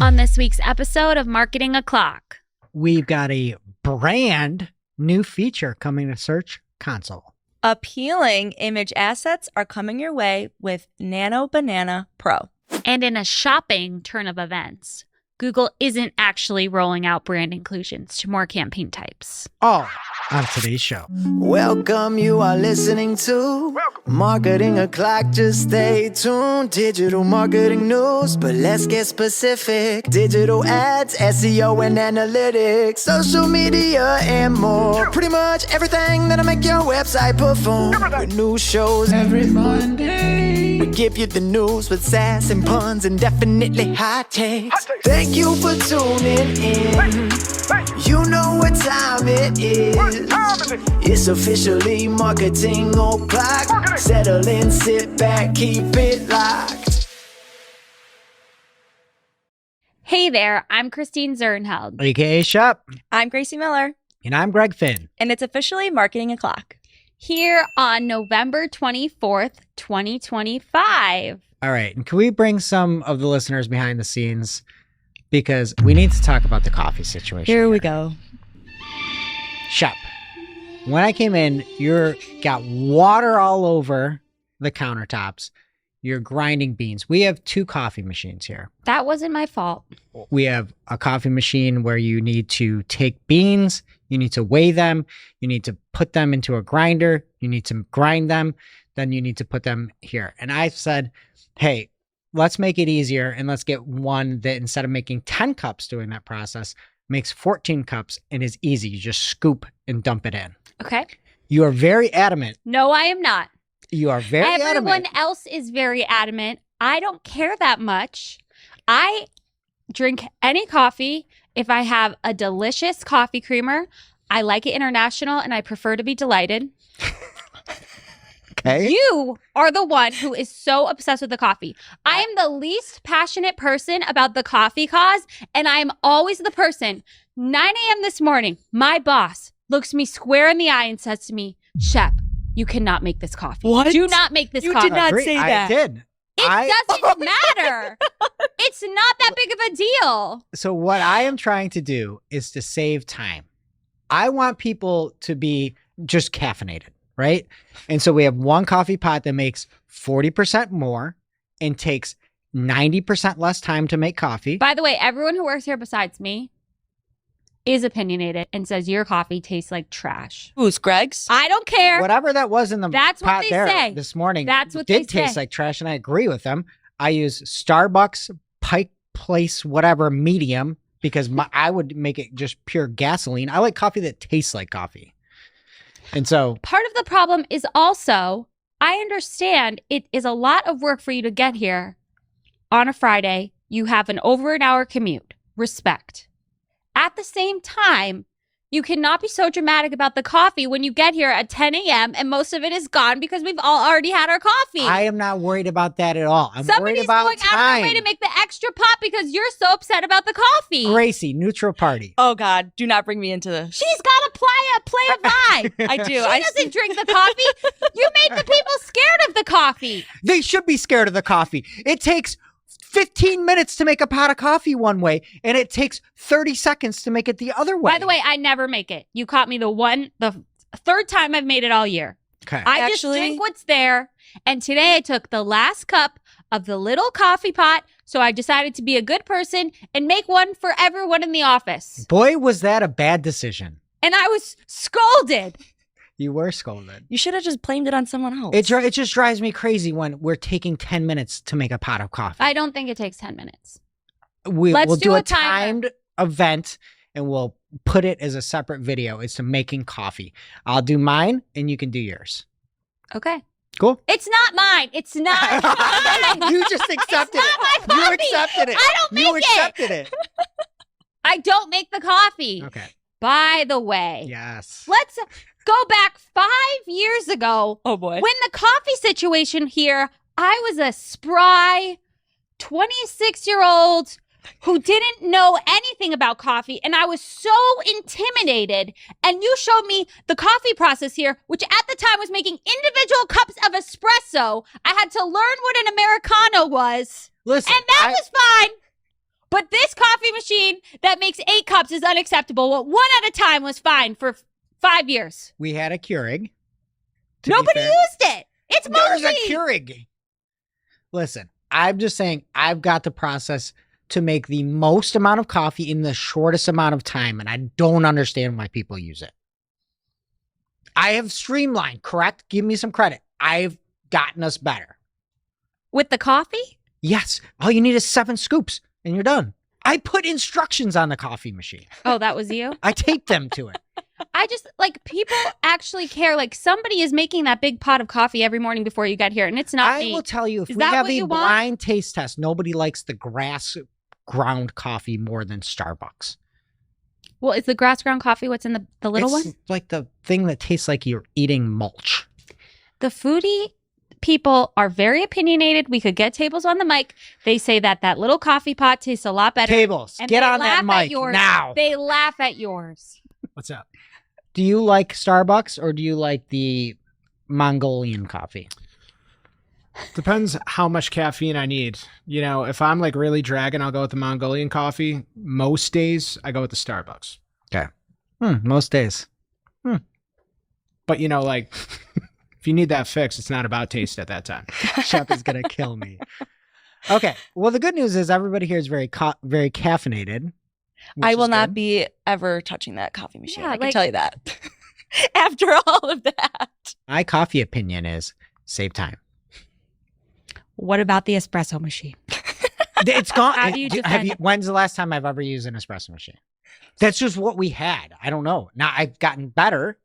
On this week's episode of Marketing O'Clock, we've got a brand new feature coming to Search Console. Appealing image assets are coming your way with Nano Banana Pro. And in a shopping turn of events, Google isn't actually rolling out brand inclusions to more campaign types. All on today's show. Welcome, you are listening to Marketing O'Clock. Just stay tuned. Digital marketing news, but let's get specific. Digital ads, SEO and analytics, social media and more. Pretty much everything that'll make your website perform. With new shows every Monday. We give you the news with sass and puns and definitely hot takes. Thank you for tuning in. You know what time it is. It's officially Marketing O'Clock. Settle in, sit back, keep it locked. Hey there, I'm Christine Zernheld. AKA Shop. I'm Gracie Miller. And I'm Greg Finn. And it's officially Marketing O'Clock. Here on November 24th, 2025. All right. And can we bring some of the listeners behind the scenes? Because we need to talk about the coffee situation. Here we go. Shop. When I came in, you got water all over the countertops. You're grinding beans. We have two coffee machines here. That wasn't my fault. We have a coffee machine where you need to take beans, you need to weigh them, you need to put them into a grinder, you need to grind them, then you need to put them here. And I said, hey, let's make it easier and let's get one that instead of making 10 cups doing that process, makes 14 cups and is easy. You just scoop and dump it in. Okay. You are very adamant. No, I am not. You are very adamant. Everyone else is very adamant. I don't care that much. I drink any coffee if I have a delicious coffee creamer. I like it international and I prefer to be delighted. Okay. You are the one who is so obsessed with the coffee. I am the least passionate person about the coffee cause, and I am always the person. 9 a.m. this morning, my boss looks me square in the eye and says to me, Shep, you cannot make this coffee. What? Do not make this You coffee. did not say that. I did. It doesn't matter. It's not that big of a deal. So what I am trying to do is to save time. I want people to be just caffeinated, right? And so we have one coffee pot that makes 40% more and takes 90% less time to make coffee. By the way, everyone who works here besides me is opinionated and says your coffee tastes like trash. Who's Greg's? I don't care. Whatever that was in the That's what pot they there say. this morning That's what did they taste say. like trash, and I agree with them. I use Starbucks Pike Place whatever medium because I would make it just pure gasoline. I like coffee that tastes like coffee. And so Part of the problem is also, I understand it is a lot of work for you to get here on a Friday. You have an over an hour commute. Respect. At the same time, you cannot be so dramatic about the coffee when you get here at 10 a.m. and most of it is gone because we've all already had our coffee. I am not worried about that at all. I'm Somebody's worried about going out of time. their way to make the extra pot because you're so upset about the coffee. Gracie, neutral party. Oh, God. Do not bring me into this. She's got to play a vibe. I do. She doesn't drink the coffee. You make the people scared of the coffee. They should be scared of the coffee. It takes 15 minutes to make a pot of coffee one way, and it takes 30 seconds to make it the other way. By the way, I never make it. You caught me the third time I've made it all year. Okay. I just drink what's there. And today I took the last cup of the little coffee pot. So I decided to be a good person and make one for everyone in the office. Boy, was that a bad decision. And I was scolded. You were scolded. You should have just blamed it on someone else. It just drives me crazy when we're taking 10 minutes to make a pot of coffee. I don't think it takes 10 minutes. We'll Let's do do a a timer. timed event, and we'll put it as a separate video. It's to making coffee. I'll do mine, and you can do yours. Okay. Cool. It's not mine. It's not mine. You just accepted It's not my it. You coffee. accepted it. I don't You make accepted it. I don't make the coffee. Okay. By the way, Yes. let's go back 5 years ago. Oh, boy. When the coffee situation here, I was a spry 26-year-old who didn't know anything about coffee, and I was so intimidated. And you showed me the coffee process here, which at the time was making individual cups of espresso. I had to learn what an Americano was. Listen, And that was fine. But this machine that makes 8 cups is unacceptable. Well, 1 at a time was fine for 5 years. We had a Keurig. Nobody used it. It's There's a moldy. Keurig. Listen, I'm just saying I've got the process to make the most amount of coffee in the shortest amount of time, and I don't understand why people use it. I have streamlined, correct? Give me some credit. I've gotten us better. With the coffee? Yes. All you need is 7 scoops, and you're done. I put instructions on the coffee machine. Oh, that was you? I taped them to it. I just, like, people actually care. Like, somebody is making that big pot of coffee every morning before you get here, and it's not I me. will tell you, if Is we that have what a you want? blind taste test, nobody likes the grass ground coffee more than Starbucks. Well, is the grass ground coffee what's in the little It's one? like the thing that tastes like you're eating mulch. The foodie people are very opinionated. We could get tables on the mic. They say that little coffee pot tastes a lot better. Tables, And get they on that laugh at mic yours. now. They laugh at yours. What's up? Do you like Starbucks or do you like the Mongolian coffee? Depends how much caffeine I need. You know, if I'm like really dragging, I'll go with the Mongolian coffee. Most days, I go with the Starbucks. Most days. But you know, like, if you need that fix, it's not about taste at that time. Chef is going to kill me. Okay. Well, the good news is everybody here is very caffeinated. which I will is not good. be ever touching that coffee machine. Yeah, I can like- tell you that. After all of that. My coffee opinion is save time. What about the espresso machine? It's gone. How do you defend it? When's the last time I've ever used an espresso machine? That's just what we had. I don't know. Now I've gotten better.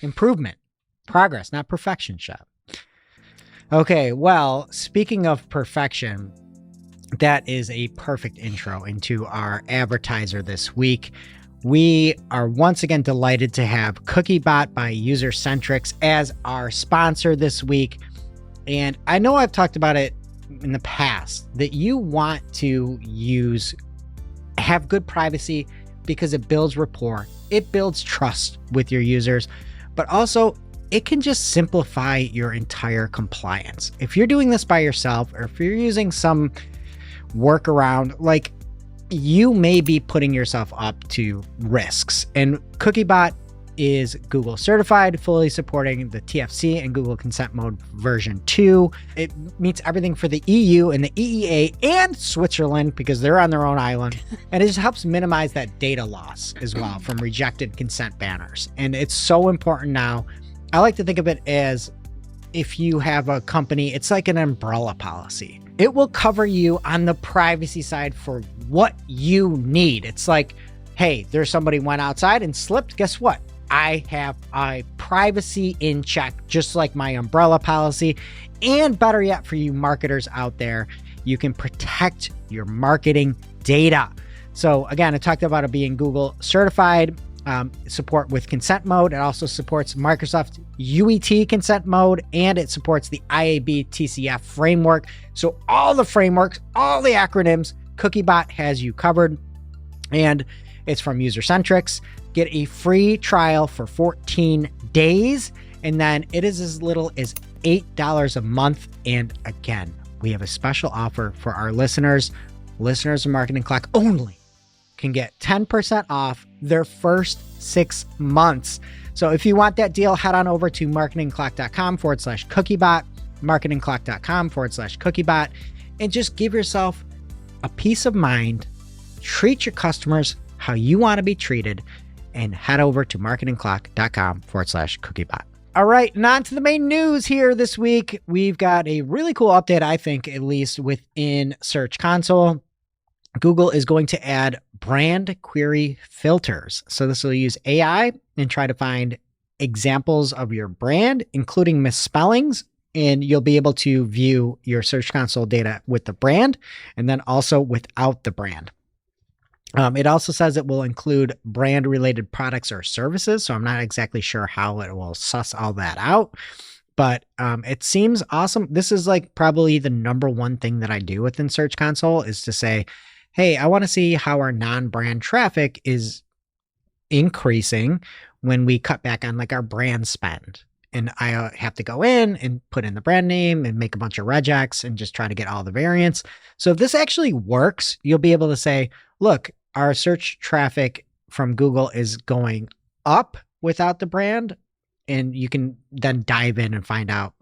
Improvement. Progress, not perfection, Chef. Okay, well, speaking of perfection, that is a perfect intro into our advertiser this week. We are once again delighted to have CookieBot by UserCentrics as our sponsor this week. And I know I've talked about it in the past that you want to have good privacy because it builds rapport, it builds trust with your users, but also it can just simplify your entire compliance. If you're doing this by yourself or if you're using some workaround, like you may be putting yourself up to risks. And CookieBot is Google certified, fully supporting the TFC and Google Consent Mode version 2. It meets everything for the EU and the EEA and Switzerland because they're on their own island. And it just helps minimize that data loss as well from rejected consent banners. And it's so important now. I like to think of it as if you have a company, it's like an umbrella policy. It will cover you on the privacy side for what you need. It's like, hey, there's somebody went outside and slipped. Guess what? I have a privacy in check, just like my umbrella policy. And better yet, for you marketers out there, you can protect your marketing data. So again, I talked about it being Google certified, support with consent mode. It also supports Microsoft UET consent mode, and it supports the IAB TCF framework. So all the frameworks, all the acronyms, CookieBot has you covered. And it's from UserCentrics. Get a free trial for 14 days, and then it is as little as $8 a month. And again, we have a special offer for our listeners. Listeners of Marketing Clock only can get 10% off their first 6 months. So if you want that deal, head on over to marketingclock.com/cookiebot, marketingclock.com/cookiebot, and just give yourself a peace of mind. Treat your customers how you want to be treated, and head over to marketingclock.com/cookiebot. All right, and on to the main news here this week. We've got a really cool update, I think, at least within Search Console. Google is going to add brand query filters. So this will use AI and try to find examples of your brand, including misspellings, and you'll be able to view your Search Console data with the brand and then also without the brand. It also says it will include brand related products or services. So I'm not exactly sure how it will suss all that out, but it seems awesome. This is like probably the number one thing that I do within Search Console is to say, hey, I want to see how our non-brand traffic is increasing when we cut back on like our brand spend. And I have to go in and put in the brand name and make a bunch of regex and just try to get all the variants. So if this actually works, you'll be able to say, look, our search traffic from Google is going up without the brand. And you can then dive in and find out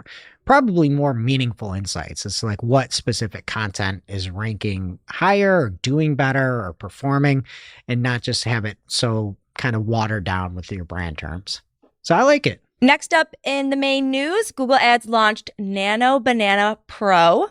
probably more meaningful insights. It's like what specific content is ranking higher or doing better or performing, and not just have it so kind of watered down with your brand terms. So I like it. Next up in the main news, Google Ads launched Nano Banana Pro.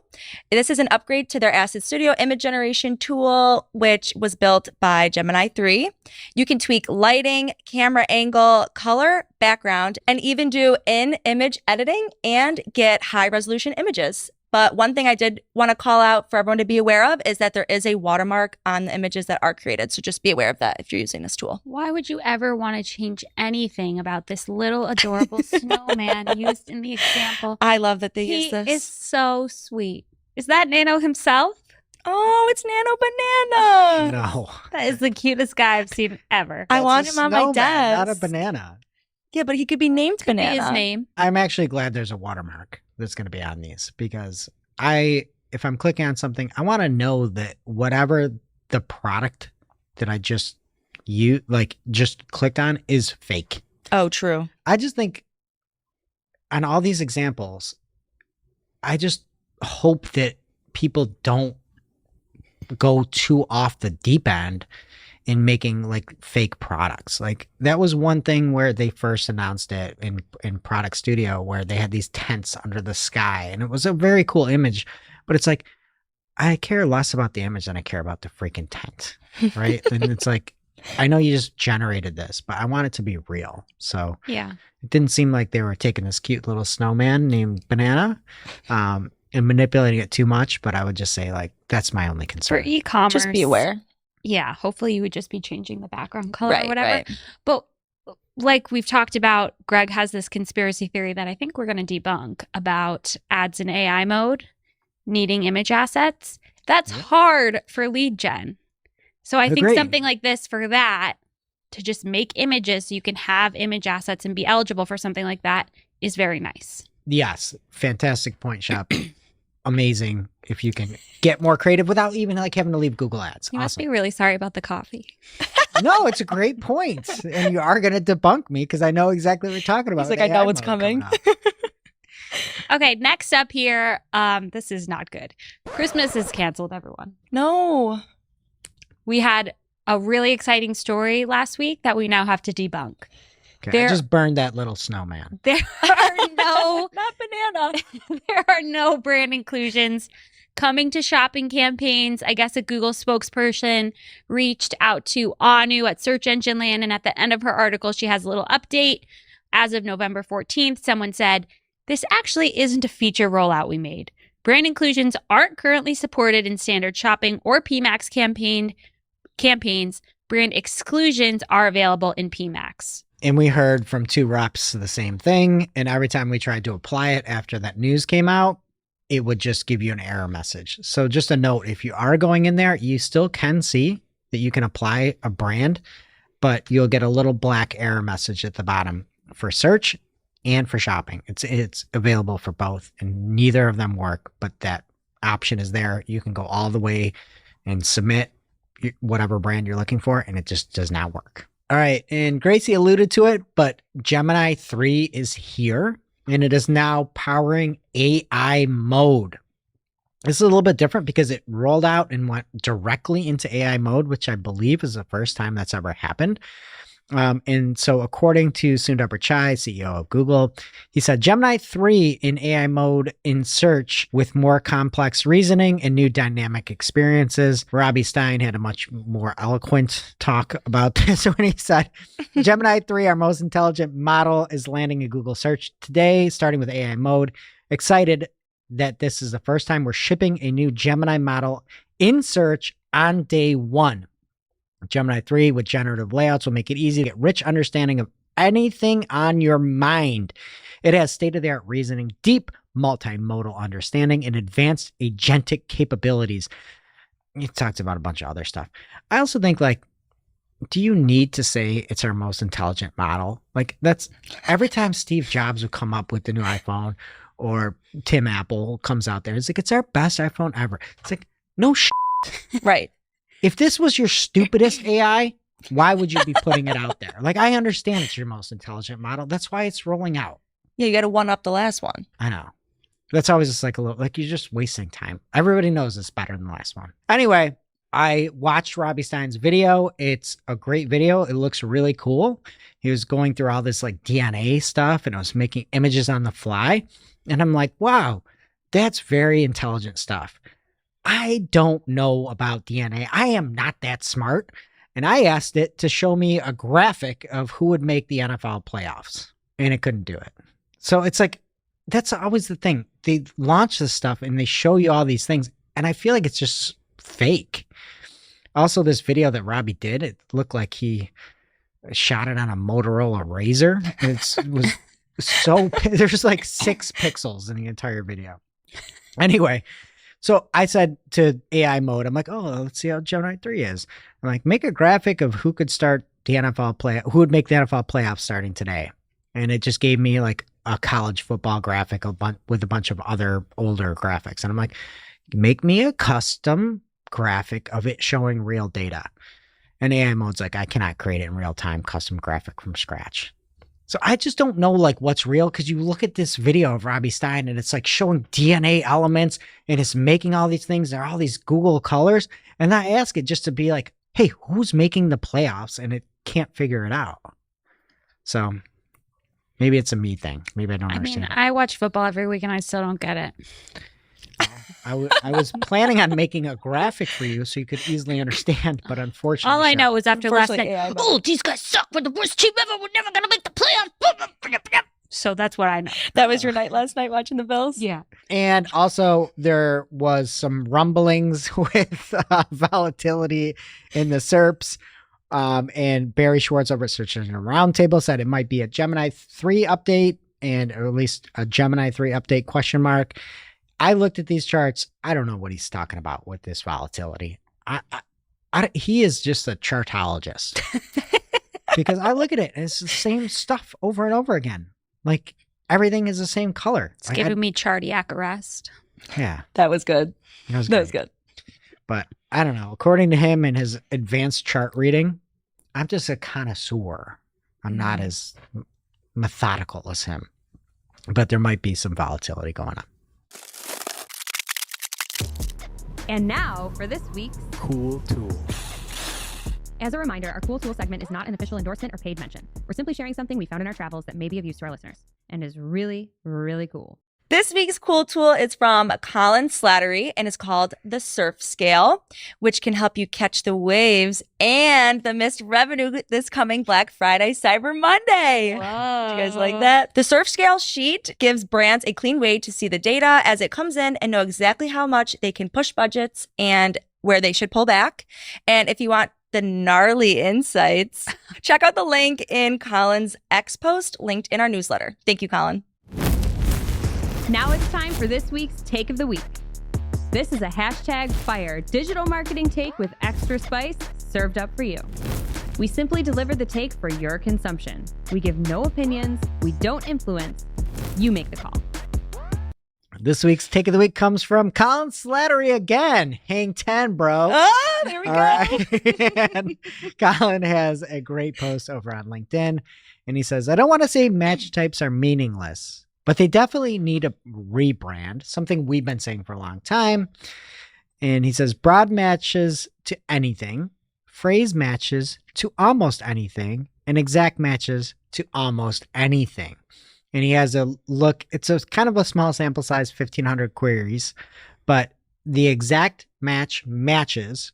This is an upgrade to their Asset Studio image generation tool, which was built by Gemini 3. You can tweak lighting, camera angle, color, background, and even do in-image editing and get high-resolution images. But one thing I did want to call out for everyone to be aware of is that there is a watermark on the images that are created. So just be aware of that if you're using this tool. Why would you ever want to change anything about this little adorable snowman used in the example? I love that they use He this. is so sweet. Is that Nano himself? Oh, it's Nano Banana. No. That is the cutest guy I've seen ever. I That's want a him on my snowman, desk. not a banana. Yeah, but he could be named Could be Banana. his name. I'm actually glad there's a watermark that's going to be on these, because if I'm clicking on something, I want to know that whatever the product that I just clicked on is fake. Oh, true. I just think on all these examples, I just hope that people don't go too off the deep end in making like fake products. Like that was one thing where they first announced it in Product Studio, where they had these tents under the sky, and it was a very cool image, but it's like, I care less about the image than I care about the freaking tent, right? And it's like, I know you just generated this, but I want it to be real. So Yeah. it didn't seem like they were taking this cute little snowman named Banana and manipulating it too much, but I would just say like, that's my only For concern. e-commerce. Just be aware. Yeah. Hopefully you would just be changing the background color Right, or whatever. right. But like we've talked about, Greg has this conspiracy theory that I think we're going to debunk about ads in AI mode needing image assets. That's hard for lead gen. So I think Agreed. something like this for that, to just make images so you can have image assets and be eligible for something like that, is very nice. Yes. Fantastic point, Shop. Amazing if you can get more creative without even like having to leave Google Ads. You must Awesome. be really sorry about the coffee. No, it's a great point. And you are going to debunk me because I know exactly what you're talking about. He's like, with I know AI what's mode coming. up. Okay, next up here, this is not good. Christmas is canceled, everyone. No. We had a really exciting story last week that we now have to debunk. Okay, I There- just burned that little snowman. There are no Not Banana. there are no brand inclusions coming to shopping campaigns. I guess a Google spokesperson reached out to Anu at Search Engine Land, and at the end of her article, she has a little update. As of November 14th, someone said, "This actually isn't a feature rollout we made. Brand inclusions aren't currently supported in standard shopping or Pmax campaigns. Brand exclusions are available in Pmax." And we heard from two reps the same thing. And every time we tried to apply it after that news came out, it would just give you an error message. So just a note, if you are going in there, you still can see that you can apply a brand, but you'll get a little black error message at the bottom for search and for shopping. It's available for both, and neither of them work, but that option is there. You can go all the way and submit whatever brand you're looking for, and it just does not work. All right, and Gracie alluded to it, but Gemini 3 is here, and it is now powering AI mode. This is a little bit different because it rolled out and went directly into AI mode, which I believe is the first time that's ever happened. And so according to Sundar Pichai, CEO of Google, he said Gemini 3 in AI mode in search with more complex reasoning and new dynamic experiences. Robbie Stein had a much more eloquent talk about this when he said, Gemini 3, our most intelligent model, is landing in Google search today, starting with AI mode. Excited that this is the first time we're shipping a new Gemini model in search on day one. Gemini 3 with generative layouts will make it easy to get rich understanding of anything on your mind. It has state-of-the-art reasoning, deep multimodal understanding, and advanced agentic capabilities. It talks about a bunch of other stuff. I also think, like, do you need to say it's our most intelligent model? Like, that's every time Steve Jobs would come up with the new iPhone or Tim Apple comes out there, it's like, it's our best iPhone ever. It's like, no shit. Right. if this was your stupidest AI, why would you be putting it out there? Like, I understand it's your most intelligent model. That's why it's rolling out. Yeah, you got to one up the last one. I know. That's always just like a little, like you're just wasting time. Everybody knows it's better than the last one. Anyway, I watched Robbie Stein's video. It's a great video. It looks really cool. He was going through all this like DNA stuff and I was making images on the fly. And I'm like, wow, that's very intelligent stuff. I don't know about DNA. I am not that smart. And I asked it to show me a graphic of who would make the NFL playoffs. And it couldn't do it. So it's like, that's always the thing. They launch this stuff and they show you all these things. And I feel like it's just fake. Also, this video that Robbie did, it looked like he shot it on a Motorola Razor. It was so, there's like 6 pixels in the entire video. Anyway, so I said to AI mode, I'm like, oh, let's see how Gemini 3 is. I'm like, make a graphic of who could start the NFL who would make the NFL playoffs starting today. And it just gave me like a college football graphic with a bunch of other older graphics. And I'm like, make me a custom graphic of it showing real data. And AI mode's like, I cannot create it in real time, custom graphic from scratch. So I just don't know like what's real, because you look at this video of Robbie Stein and it's like showing DNA elements and it's making all these things. There are all these Google colors. And I ask it just to be like, hey, who's making the playoffs? And it can't figure it out. So maybe it's a me thing. Maybe I don't understand. I watch football every week and I still don't get it. I was planning on making a graphic for you so you could easily understand, but unfortunately, all I know is after last night, AI oh, these guys suck. We're the worst team ever. We're never going to make the playoffs. So that's what I know. That was your night last night watching the Bills? Yeah. And also there was some rumblings with volatility in the SERPs. And Barry Schwartz over at Search Engine Roundtable said it might be a Gemini 3 update, and or at least a Gemini 3 update question mark. I looked at these charts. I don't know what he's talking about with this volatility. He is just a chartologist. Because I look at it and it's the same stuff over and over again. Like everything is the same color. It's giving me cardiac arrest. Yeah. That was good. That was good. But I don't know. According to him and his advanced chart reading, I'm just a connoisseur. I'm not as methodical as him. But there might be some volatility going on. And now for this week's Cool tool. As a reminder, our Cool Tool segment is not an official endorsement or paid mention. We're simply sharing something we found in our travels that may be of use to our listeners and is really, really cool. This week's cool tool is from Colin Slattery and is called the Surf Scale, which can help you catch the waves and the missed revenue this coming Black Friday, Cyber Monday. Whoa. Do you guys like that? The Surf Scale sheet gives brands a clean way to see the data as it comes in and know exactly how much they can push budgets and where they should pull back. And if you want the gnarly insights, check out the link in Colin's X post linked in our newsletter. Thank you, Colin. Now it's time for this week's Take of the Week. This is a #fire digital marketing take with extra spice served up for you. We simply deliver the take for your consumption. We give no opinions. We don't influence. You make the call. This week's Take of the Week comes from Colin Slattery again. Hang 10, bro. Oh, there we go. All right. And Colin has a great post over on LinkedIn. And he says, I don't want to say match types are meaningless, but they definitely need a rebrand, something we've been saying for a long time. And he says, broad matches to anything, phrase matches to almost anything, and exact matches to almost anything. And he has a look, it's a kind of a small sample size, 1,500 queries, but the exact matches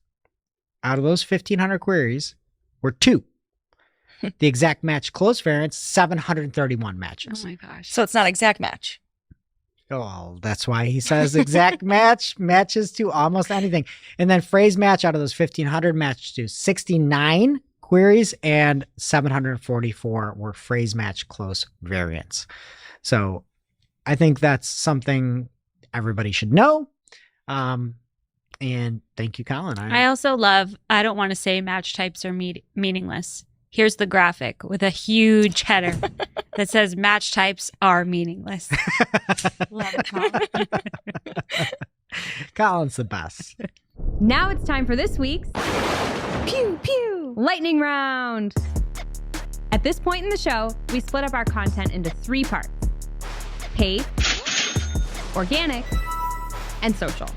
out of those 1,500 queries were 2. The exact match close variance, 731 matches. Oh my gosh. So it's not exact match. Oh, that's why he says exact matches to almost anything. And then phrase match out of those 1,500 matched to 69 queries, and 744 were phrase match close variants. So I think that's something everybody should know. And thank you, Colin. I also love, I don't want to say match types are meaningless. Here's the graphic with a huge header that says match types are meaningless. Love it, Colin. Colin's the best. Now it's time for this week's Pew, pew. lightning round. At this point in the show, we split up our content into 3 parts: paid, organic, and social.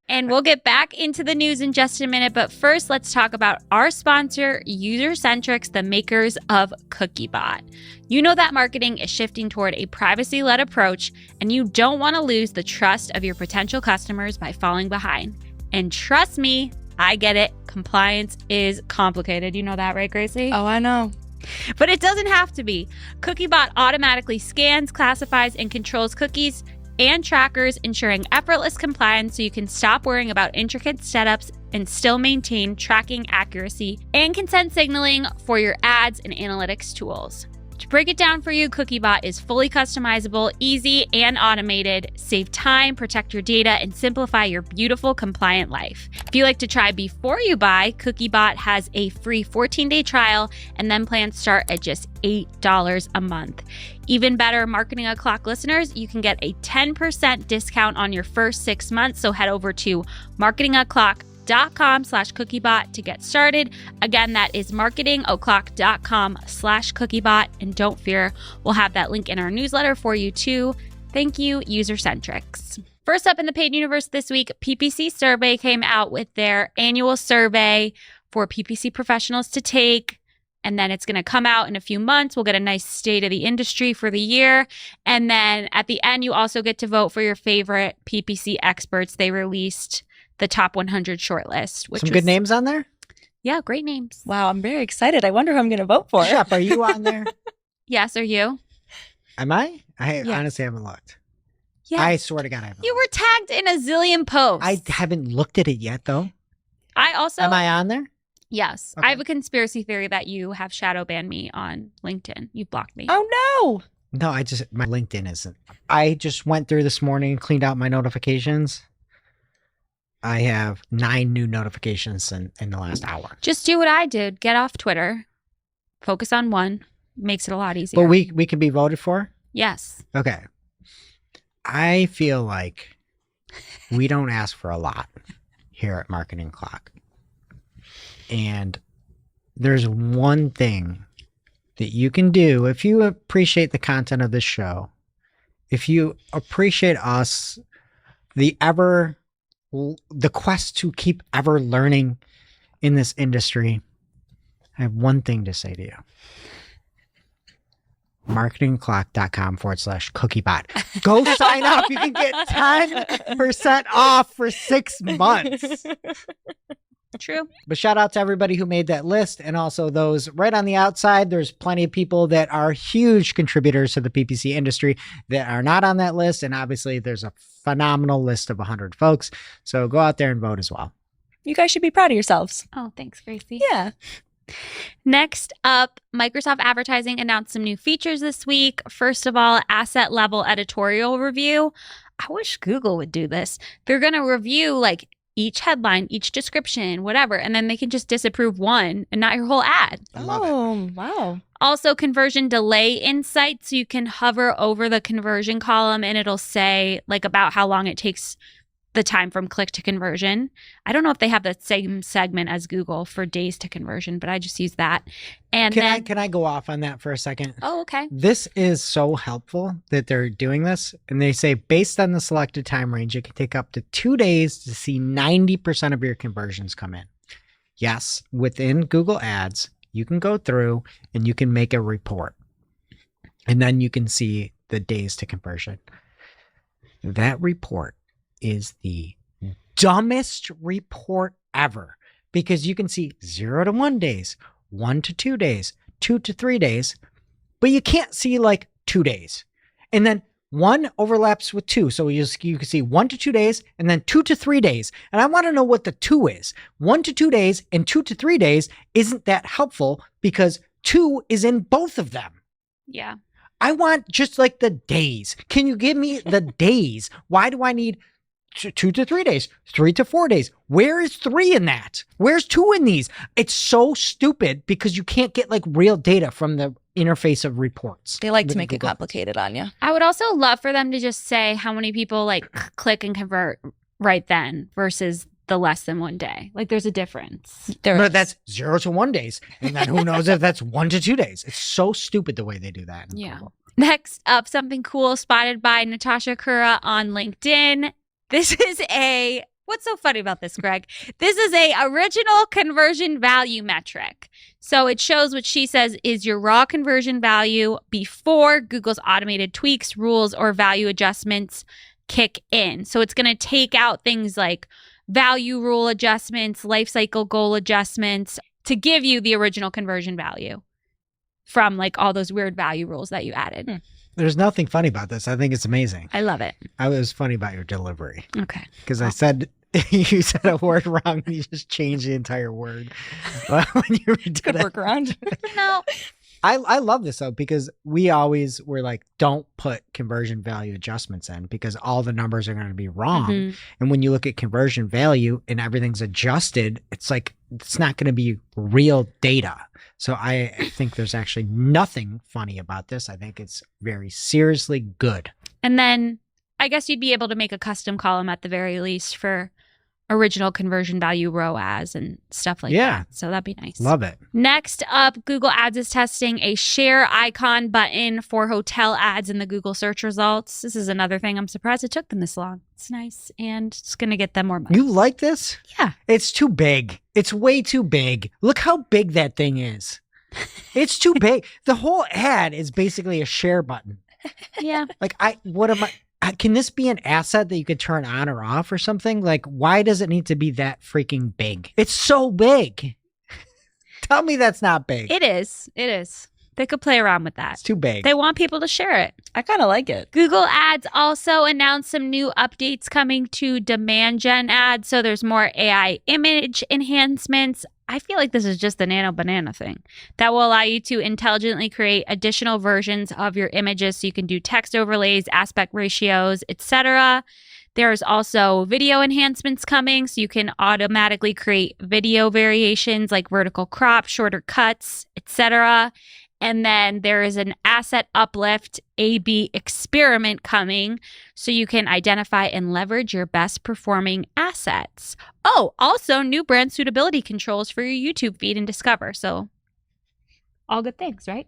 And we'll get back into the news in just a minute. But first, let's talk about our sponsor, User-Centrics, the makers of CookieBot. You know that marketing is shifting toward a privacy-led approach, and you don't want to lose the trust of your potential customers by falling behind. And trust me, I get it. Compliance is complicated. You know that, right, Gracie? Oh, I know. But it doesn't have to be. CookieBot automatically scans, classifies, and controls cookies and trackers, ensuring effortless compliance so you can stop worrying about intricate setups and still maintain tracking accuracy and consent signaling for your ads and analytics tools. To break it down for you, CookieBot is fully customizable, easy, and automated. Save time, protect your data, and simplify your beautiful compliant life. If you like to try before you buy, CookieBot has a free 14-day trial, and then plans start at just $8 a month. Even better, Marketing O'Clock listeners, you can get a 10% discount on your first 6 months. So head over to marketingoclock.com/cookiebot to get started. Again, that is marketingoclock.com/cookiebot. And don't fear, we'll have that link in our newsletter for you too. Thank you, User-Centrics. First up in the paid universe this week, PPC Survey came out with their annual survey for PPC professionals to take. And then it's going to come out in a few months. We'll get a nice state of the industry for the year. And then at the end, you also get to vote for your favorite PPC experts. They released the top 100 shortlist. Some good names on there? Yeah, great names. Wow, I'm very excited. I wonder who I'm going to vote for. Shep, are you on there? Yes, are you? Am I? I Yeah. honestly haven't looked. Yeah. I swear to God I haven't. You were tagged in a zillion posts. I haven't looked at it yet, though. I also... Am I on there? Yes. Okay. I have a conspiracy theory that you have shadow banned me on LinkedIn. You've blocked me. Oh, No, my LinkedIn isn't. I just went through this morning, cleaned out my notifications. I have 9 new notifications in the last hour. Just do what I did. Get off Twitter. Focus on one. Makes it a lot easier. But we can be voted for? Yes. Okay. I feel like we don't ask for a lot here at Marketing Clock. And there's one thing that you can do if you appreciate the content of this show, if you appreciate us, the quest to keep ever learning in this industry. I have one thing to say to you. marketingclock.com/cookiebot. Go sign up. You can get 10% off for 6 months. True. But shout out to everybody who made that list, and also those right on the outside. There's plenty of people that are huge contributors to the PPC industry that are not on that list. And obviously there's a phenomenal list of 100 folks. So go out there and vote as well. you guys should be proud of yourselves. Oh, thanks, Gracie. Yeah. Next up, Microsoft Advertising announced some new features this week. First of all, asset level editorial review. I wish Google would do this. They're going to review like each headline, each description, whatever, and then they can just disapprove one and not your whole ad. I love it. Oh, wow. Also, conversion delay insights. So you can hover over the conversion column and it'll say like about how long it takes the time from click to conversion. I don't know if they have the same segment as Google for days to conversion, but I just use that. And Can I go off on that for a second? Oh, okay. This is so helpful that they're doing this. And they say based on the selected time range, it can take up to 2 days to see 90% of your conversions come in. Yes, within Google Ads, you can go through and you can make a report. And then you can see the days to conversion. That report is the dumbest report ever, because you can see 0 to 1 days, 1 to 2 days, 2 to 3 days, but you can't see like 2 days. And then 1 overlaps with 2. So you can see 1 to 2 days and then 2 to 3 days. And I want to know what the 2 is. 1 to 2 days and 2 to 3 days isn't that helpful because 2 is in both of them. Yeah. I want just like the days. Can you give me the days? Why do I need 2 to 3 days, 3 to 4 days? Where is 3 in that? Where's 2 in these? It's so stupid because you can't get like real data from the interface of reports. They like to with make it Google. complicated on you. I would also love for them to just say how many people like click and convert right then versus the less than 1 day. Like there's a difference. But that's 0 to 1 days. And then who knows if that's 1 to 2 days. It's so stupid the way they do that. in Yeah. Google. Next up, something cool spotted by Natasha Kura on LinkedIn. This is what's so funny about this, Greg? This is a original conversion value metric. So it shows what she says is your raw conversion value before Google's automated tweaks, rules, or value adjustments kick in. So it's going to take out things like value rule adjustments, life cycle goal adjustments to give you the original conversion value from like all those weird value rules that you added. There's nothing funny about this. I think it's amazing. I love it. I was funny about your delivery Okay. because I said you said a word wrong and you just changed the entire word. When you did Good it. workaround. No. I love this though because we always were like, don't put conversion value adjustments in because all the numbers are going to be wrong. Mhm. And when you look at conversion value and everything's adjusted, it's like it's not going to be real data. So I think there's actually nothing funny about this. I think it's very seriously good. And then I guess you'd be able to make a custom column at the very least for original conversion value ROAS and stuff like Yeah. that. So that'd be nice. Love it. Next up, Google Ads is testing a share icon button for hotel ads in the Google search results. This is another thing I'm surprised it took them this long. It's nice and it's going to get them more money. You like this? Yeah. It's too big. It's way too big. Look how big that thing is. It's too big. The whole ad is basically a share button. Yeah. Like can this be an asset that you could turn on or off or something? Like, why does it need to be that freaking big? It's so big. Tell me that's not big. It is. It is. They could play around with that. It's too big. They want people to share it. I kind of like it. Google Ads also announced some new updates coming to demand gen ads. So there's more AI image enhancements. I feel like this is just the Nano Banana thing that will allow you to intelligently create additional versions of your images so you can do text overlays, aspect ratios, etc. There's also video enhancements coming so you can automatically create video variations like vertical crop, shorter cuts, etc. And then there is an asset uplift A/B experiment coming so you can identify and leverage your best performing assets. Oh, also new brand suitability controls for your YouTube feed and Discover. So all good things, right?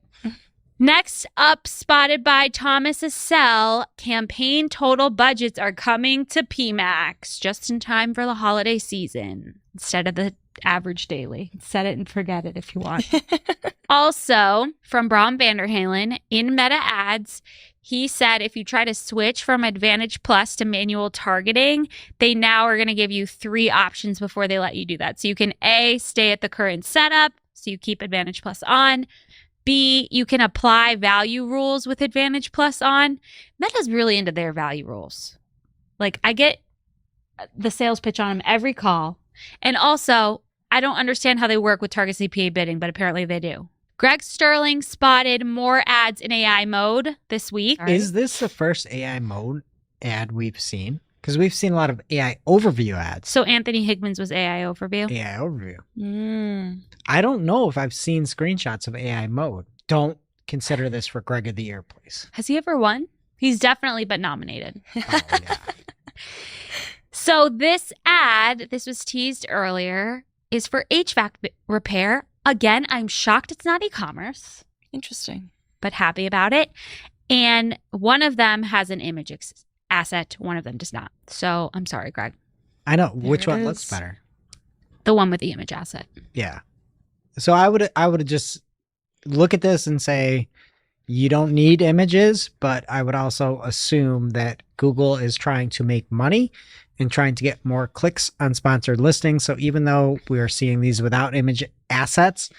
Next up, spotted by Thomas Assell, campaign total budgets are coming to Pmax just in time for the holiday season instead of the average daily. Set it and forget it if you want. Also, from Bram Vanderhalen in Meta Ads, he said if you try to switch from Advantage Plus to manual targeting, they now are going to give you 3 options before they let you do that. So you can A, stay at the current setup, so you keep Advantage Plus on. B, you can apply value rules with Advantage Plus on. Meta's really into their value rules. Like, I get the sales pitch on them every call. And also, I don't understand how they work with target CPA bidding, but apparently they do. Greg Sterling spotted more ads in AI mode this week. Is this the first AI mode ad we've seen? Because we've seen a lot of AI overview ads. So Anthony Higman's was AI overview. AI overview. Mm. I don't know if I've seen screenshots of AI mode. Don't consider this for Greg of the Year, please. Has he ever won? He's definitely been nominated. Oh, yeah. So this ad, this was teased earlier, is for HVAC repair. Again, I'm shocked it's not e-commerce, Interesting. but happy about it. And one of them has an image asset. One of them does not. So I'm sorry, Greg. I know. There Which it one is. looks better? The one with the image asset. Yeah. So I would just look at this and say, you don't need images, but I would also assume that Google is trying to make money and trying to get more clicks on sponsored listings. So even though we are seeing these without image assets,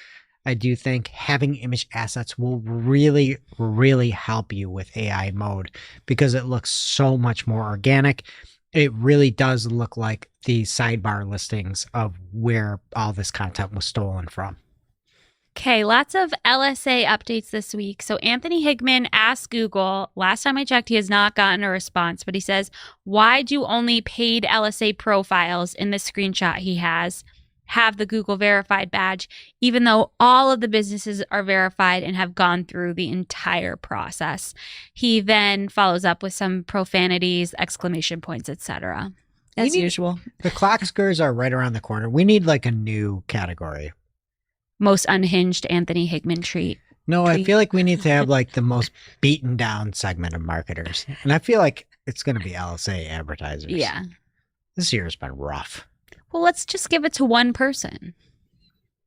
I do think having image assets will really, really help you with AI mode because it looks so much more organic. It really does look like the sidebar listings of where all this content was stolen from. Okay, lots of LSA updates this week. So Anthony Higman asked Google, last time I checked, he has not gotten a response, but he says, why do only paid LSA profiles in the screenshot he has have the Google verified badge, even though all of the businesses are verified and have gone through the entire process. He then follows up with some profanities, exclamation points, etc. As usual. The clock scores are right around the corner. We need like a new category. Most unhinged Anthony Higman treat. No, I feel like we need to have like the most beaten down segment of marketers. And I feel like it's going to be LSA advertisers. Yeah. This year has been rough. Well, let's just give it to one person.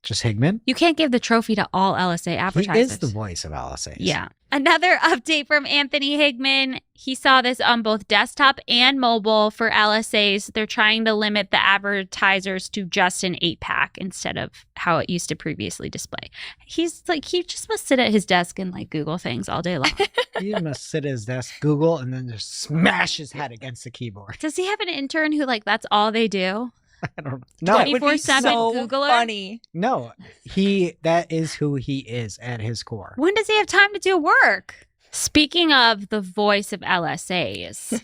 Just Higman? You can't give the trophy to all LSA advertisers. He is the voice of LSAs. Yeah. Another update from Anthony Higman. He saw this on both desktop and mobile for LSAs. They're trying to limit the advertisers to just an 8-pack instead of how it used to previously display. He's like, he just must sit at his desk and like Google things all day long. He must sit at his desk, Google, and then just smash his head against the keyboard. Does he have an intern who like that's all they do? I don't know. That would be 24/7 so Googler? funny. No, that is who he is at his core. When does he have time to do work? Speaking of the voice of LSAs,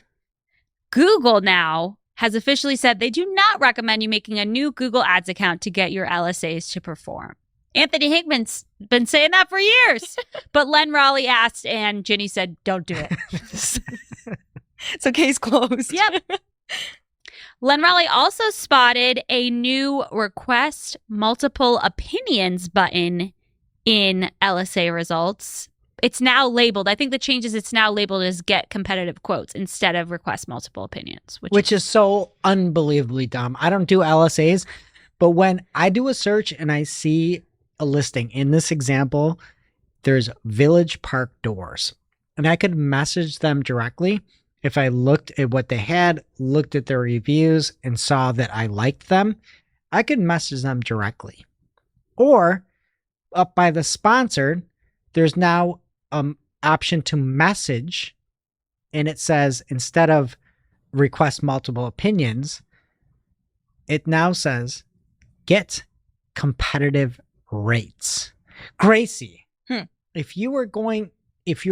Google now has officially said they do not recommend you making a new Google Ads account to get your LSAs to perform. Anthony Higman's been saying that for years. But Len Raleigh asked and Ginny said, don't do it. So case closed. Yep. Len Raleigh also spotted a new request multiple opinions button in LSA results. It's now labeled, I think the change is it's now labeled as get competitive quotes instead of request multiple opinions. Which is so unbelievably dumb. I don't do LSAs, but when I do a search and I see a listing, in this example, there's Village Park doors. And I could message them directly. If I looked at what they had, looked at their reviews, and saw that I liked them, I could message them directly. Or up by the sponsored, there's now an option to message, and it says instead of request multiple opinions, it now says get competitive rates. Gracie, if you're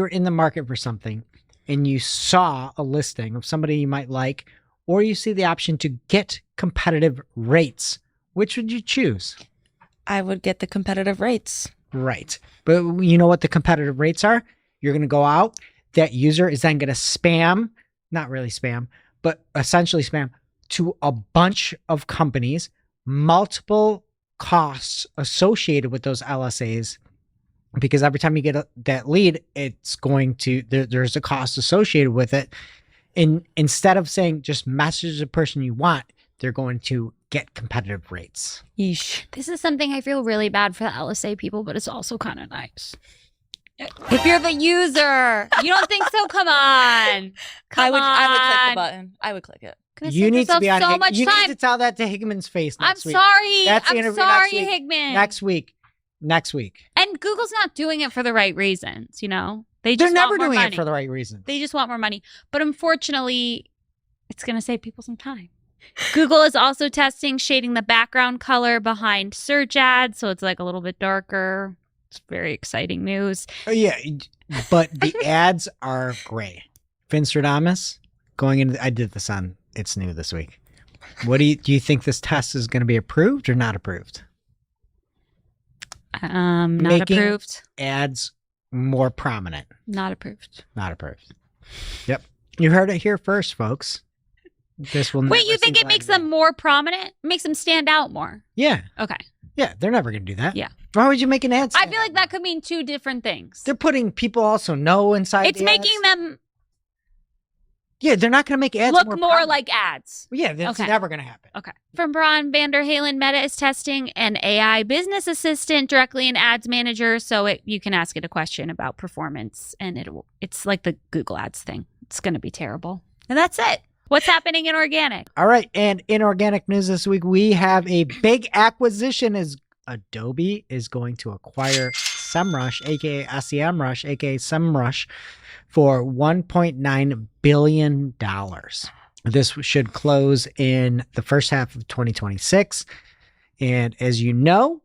in the market for something, and you saw a listing of somebody you might like, or you see the option to get competitive rates, which would you choose? I would get the competitive rates. Right. But you know what the competitive rates are? You're going to go out. That user is then going to spam, not really spam, but essentially spam to a bunch of companies, multiple costs associated with those LSAs. Because every time you get that lead, it's going to, there's a cost associated with it. And instead of saying just message the person you want, they're going to get competitive rates. Yeesh. This is something I feel really bad for the LSA people, but it's also kind of nice. If you're the user, you don't think so? Come on. I would click the button. I would click it. You need to be on so much you time. need to tell that to Higman's face next week. Sorry. That's the I'm interview sorry, next week. Higman. Next week. And Google's not doing it for the right reasons, you know? They're They're never want more doing money. it for the right reasons. They just want more money. But unfortunately, it's going to save people some time. Google is also testing shading the background color behind search ads, so it's like a little bit darker. It's very exciting news. Oh, yeah, but the ads are gray. Finstradamus going into. I did this on It's New this week. What do you think this test is going to be approved or not approved? Not Making approved. Ads more prominent. Not approved. Not approved. Yep. You heard it here first, folks. This will. Wait, never you think see it makes light them more prominent? Makes them stand out more? Yeah. Okay. Yeah, they're never going to do that. Yeah. Why would you make an ad? I feel like that could mean two different things. They're putting people also know inside. It's the making ads. them Yeah, they're not going to make ads look more more prominent. like ads. Yeah, that's Okay. never going to happen. Okay. From Braun Vander Halen, Meta is testing an AI business assistant directly in Ads Manager, so you can ask it a question about performance, and it's like the Google Ads thing. It's going to be terrible. And that's it. What's happening in organic? All right, and in organic news this week, we have a big acquisition. As Adobe is going to acquire SEMrush, aka SEMrush, aka SEMrush, for $1.9 billion. This should close in the first half of 2026. And as you know,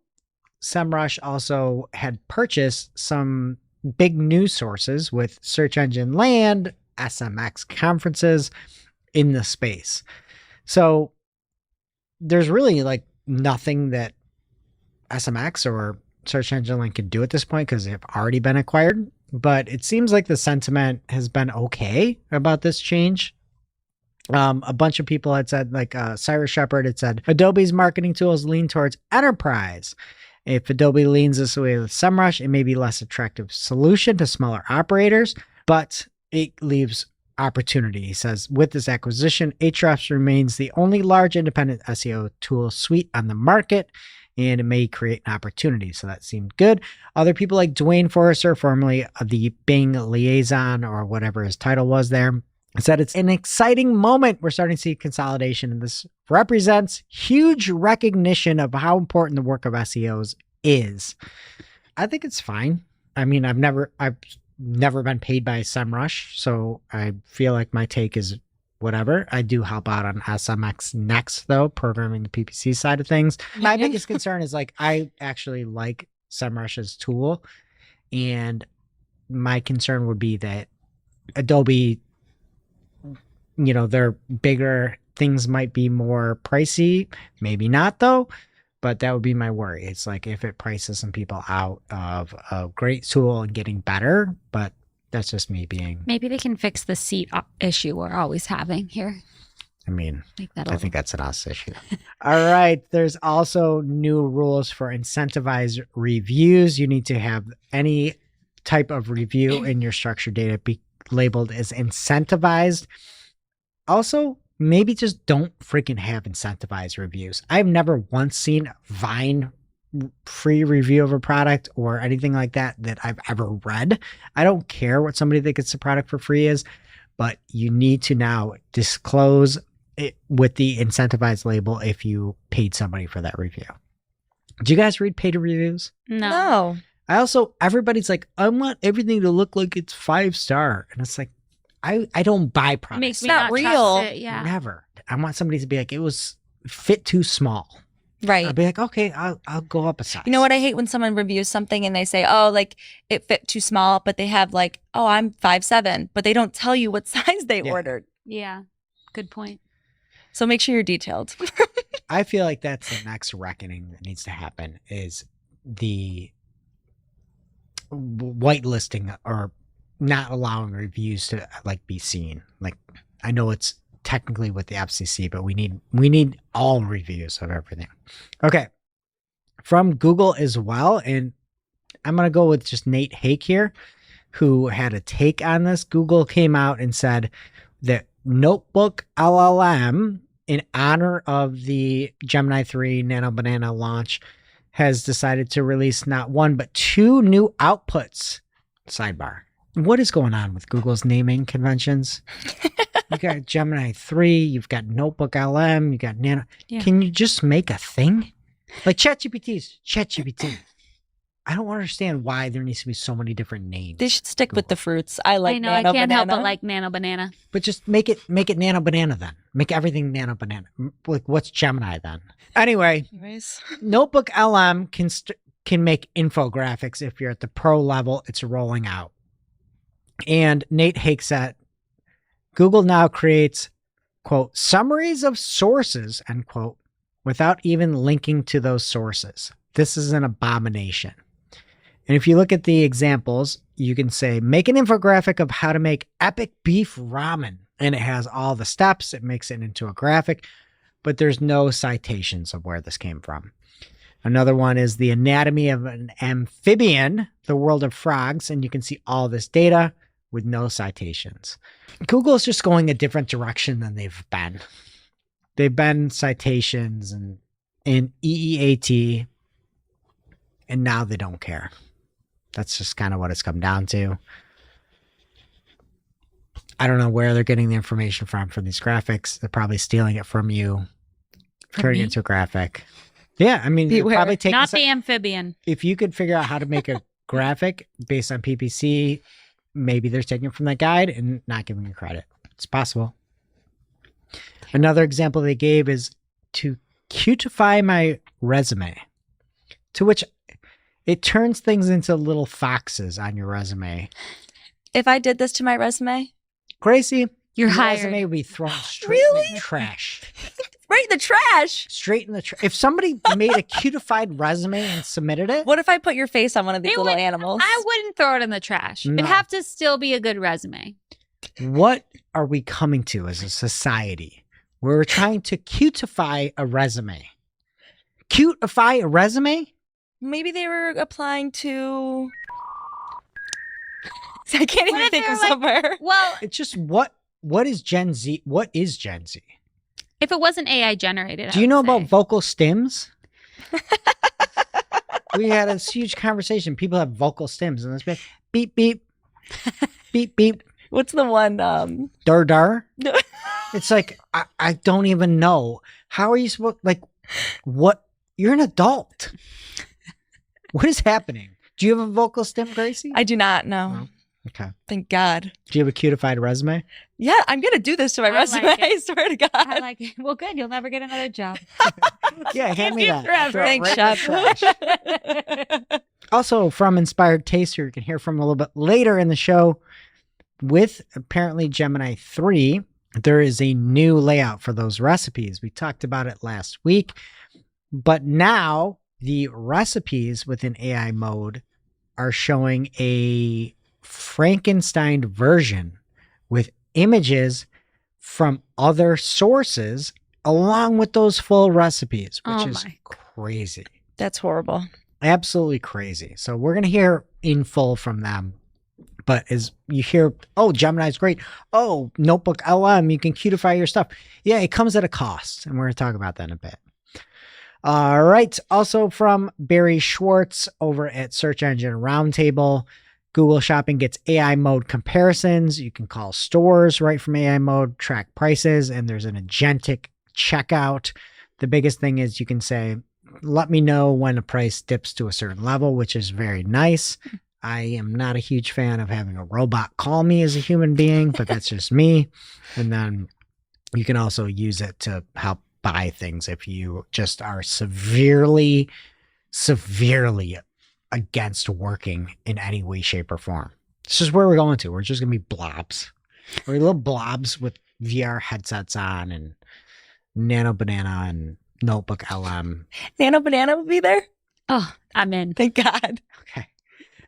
SEMrush also had purchased some big news sources with Search Engine Land, SMX conferences in the space. So there's really like nothing that SMX or Search Engine Link can do at this point because they've already been acquired. But it seems like the sentiment has been okay about this change. A bunch of people had said, like Cyrus Shepard had said, Adobe's marketing tools lean towards enterprise. If Adobe leans this way with SEMrush, it may be less attractive solution to smaller operators, but it leaves opportunity. He says, with this acquisition, Ahrefs remains the only large independent SEO tool suite on the market, and it may create an opportunity. So that seemed good. Other people like Dwayne Forrester, formerly of the Bing liaison or whatever his title was there, said it's an exciting moment. We're starting to see consolidation, and this represents huge recognition of how important the work of SEOs is. I think it's fine. I mean, I've never been paid by SEMrush, so I feel like my take is whatever. I do help out on SMX Next, though, programming the PPC side of things. My biggest concern is, like, I actually like SEMrush's tool, and my concern would be that Adobe, you know, they're bigger, things might be more pricey, maybe not though, but that would be my worry. It's like if it prices some people out of a great tool and getting better, but that's just me being. Maybe they can fix the seat issue we're always having here. I mean, Like I think that's an us issue. All right. There's also new rules for incentivized reviews. You need to have any type of review in your structured data be labeled as incentivized. Also, maybe just don't freaking have incentivized reviews. I've never once seen Vine free review of a product or anything like that I've ever read. I don't care what somebody that gets the product for free is, but you need to now disclose it with the incentivized label if you paid somebody for that review. Do you guys read paid reviews? No. Everybody's like, I want everything to look like it's 5-star. And it's like, I don't buy products. Makes me not not real. trust it, yeah. Never. I want somebody to be like, it was fit too small. Right. I'll be like, okay, I'll go up a size. You know what I hate when someone reviews something and they say, oh, like it fit too small, but they have like, oh, I'm 5'7", but they don't tell you what size they ordered. Yeah. Good point. So make sure you're detailed. I feel like that's the next reckoning that needs to happen is the whitelisting or not allowing reviews to like be seen. Like, I know it's technically with the FCC, but we need all reviews of everything. Okay. From Google as well. And I'm going to go with just Nate Hake here, who had a take on this. Google came out and said that Notebook LLM, in honor of the Gemini 3 Nano Banana launch, has decided to release not one, but 2 new outputs. Sidebar. What is going on with Google's naming conventions? You got Gemini 3, you've got Notebook LM, you got Nano. Yeah. Can you just make a thing? Like ChatGPT's ChatGPT. I don't understand why there needs to be so many different names. They should stick with the fruits. I like I know, Nano I can't help Banana. but like Nano Banana. But just make it Nano Banana then. Make everything Nano Banana. Like, what's Gemini then? Anyway, Anyways. Notebook LM can make infographics. If you're at the pro level, it's rolling out. And Nate Hake said, Google now creates, quote, summaries of sources, end quote, without even linking to those sources. This is an abomination. And if you look at the examples, you can say, make an infographic of how to make epic beef ramen. And it has all the steps. It makes it into a graphic, but there's no citations of where this came from. Another one is the anatomy of an amphibian, the world of frogs. And you can see all this data with no citations. Google's just going a different direction than they've been. They've been citations and in EEAT, and now they don't care. That's just kind of what it's come down to. I don't know where they're getting the information from for these graphics. They're probably stealing it from you, turning it into a graphic. Yeah, I mean, they're probably taking Not the amphibian. If you could figure out how to make a graphic based on PPC, maybe they're taking it from that guide and not giving you credit. It's possible. Another example they gave is to cutify my resume, to which it turns things into little foxes on your resume. If I did this to my resume, Gracie, You're your hired. resume would be thrown straight in the trash. Right in the trash. Straight in the trash. If somebody made a cutified resume and submitted it, What if I put your face on one of these It little would- animals? I wouldn't throw it in the trash. No. It'd have to still be a good resume. what are we coming to as a society? We're trying to cutify a resume. Cutify a resume? Maybe they were applying to. I can't What even if think they of were like- somewhere. Well, It's just what is Gen Z? What is Gen Z? if it wasn't AI generated, Do I you would know say. about vocal stems? We had a huge conversation. People have vocal stems, and it's like beep beep, beep beep, What's the one? dar dar. It's like I don't even know. How are you supposed like what? You're an adult. What is happening? Do you have a vocal stem, Gracie? I do not know. No. Okay. Thank God. Do you have a cutified resume? Yeah, I'm gonna do this to my I resume. like it. I swear to God. I like it. Well, good. You'll never get another job. Yeah, hand me that. forever. Throw it Thanks, right in the trash. Also, from Inspired Taster, you can hear from a little bit later in the show. With apparently Gemini 3, there is a new layout for those recipes. We talked about it last week, but now the recipes within AI mode are showing a Frankenstein version with images from other sources along with those full recipes, which Oh is my. crazy. That's horrible. Absolutely crazy. So we're going to hear in full from them. But as you hear, oh, Gemini's great. Oh, Notebook LM, you can cutify your stuff. Yeah, it comes at a cost. And we're going to talk about that in a bit. All right. Also from Barry Schwartz over at Search Engine Roundtable, Google Shopping gets AI mode comparisons. You can call stores right from AI mode, track prices, and there's an agentic checkout. The biggest thing is you can say, let me know when a price dips to a certain level, which is very nice. I am not a huge fan of having a robot call me as a human being, but that's just me. And then you can also use it to help buy things if you just are severely against working in any way, shape, or form. This is where we're going to. We're just going to be blobs. We're little blobs with VR headsets on and Nano Banana and Notebook LM. Nano Banana will be there. Oh, I'm in. Thank God. Okay.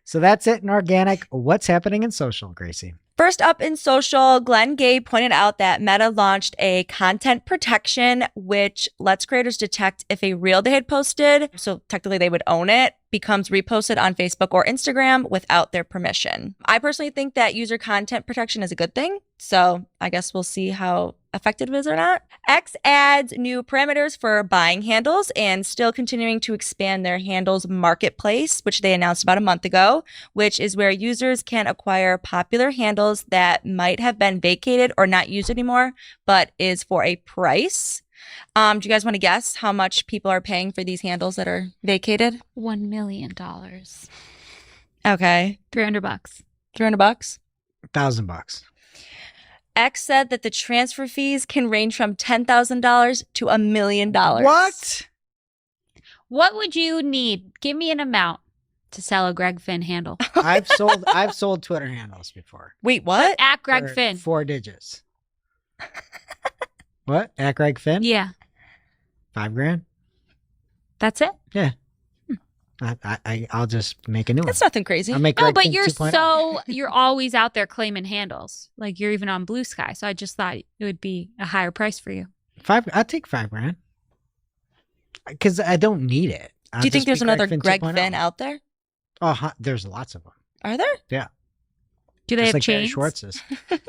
So that's it in organic. What's happening in social, Gracie? First up in social, Glenn Gay pointed out that Meta launched a content protection, which lets creators detect if a reel they had posted, so technically they would own it, becomes reposted on Facebook or Instagram without their permission. I personally think that user content protection is a good thing, so I guess we'll see how effective it is or not. X adds new parameters for buying handles and still continuing to expand their handles marketplace, which they announced about a month ago, which is where users can acquire popular handles that might have been vacated or not used anymore, but is for a price. Do you guys want to guess how much people are paying for these handles that are vacated? $1 million. Okay. $300. $300? $1,000. X said that the transfer fees can range from $10,000 to $1 million. What? What would you need? Give me an amount to sell a Greg Finn handle. I've sold Twitter handles before. Wait, what? At Greg For Finn. 4 digits. What? At Greg Finn? Yeah. $5,000? That's it? Yeah. I'll just make a new one. That's nothing crazy. I'll make No, Greg but Finn you're 2.0. you're always out there claiming handles. Like you're even on Blue Sky. So I just thought it would be a higher price for you. I'll take $5,000. Because I don't need it. Do you think there's another Greg Finn out there? Oh, there's lots of them. Are there? Do they Just have like Barry chains? Schwartz's.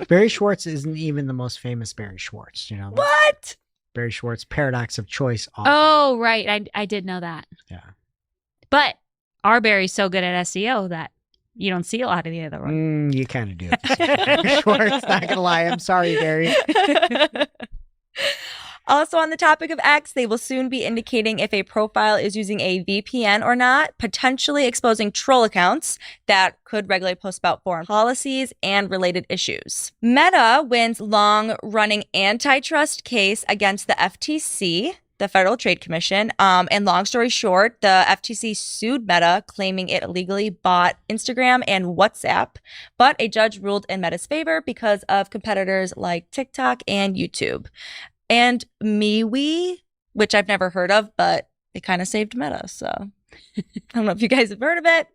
Barry Schwartz isn't even the most famous Barry Schwartz. You know, What? Barry Schwartz Paradox of Choice. Author. Oh, right. I did know that. Yeah. But our Barry's so good at SEO that you don't see a lot of the other one. You kind of do. Barry Schwartz, not gonna lie. I'm sorry, Barry. Also on the topic of X, they will soon be indicating if a profile is using a VPN or not, potentially exposing troll accounts that could regularly post about foreign policies and related issues. Meta wins long-running antitrust case against the FTC, the Federal Trade Commission. And long story short, the FTC sued Meta, claiming it illegally bought Instagram and WhatsApp, but a judge ruled in Meta's favor because of competitors like TikTok and YouTube. and MeWe, which I've never heard of, but it kind of saved Meta. So I don't know if you guys have heard of it.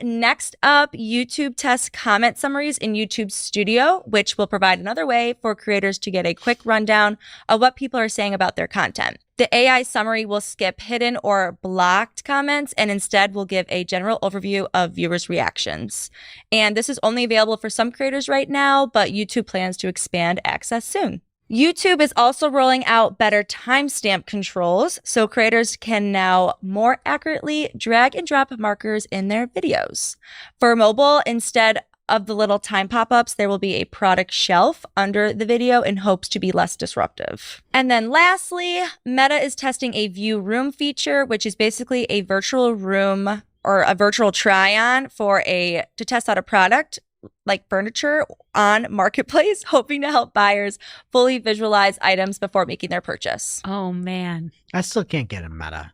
Next up, YouTube tests comment summaries in YouTube Studio, which will provide another way for creators to get a quick rundown of what people are saying about their content. The AI summary will skip hidden or blocked comments and instead will give a general overview of viewers' reactions. And this is only available for some creators right now, but YouTube plans to expand access soon. YouTube is also rolling out better timestamp controls, so creators can now more accurately drag and drop markers in their videos. For mobile, instead of the little time pop-ups, there will be a product shelf under the video in hopes to be less disruptive. And then lastly, Meta is testing a view room feature, which is basically a virtual room or a virtual try-on to test out a product like furniture on Marketplace, hoping to help buyers fully visualize items before making their purchase. Oh, man. I still can't get a Meta,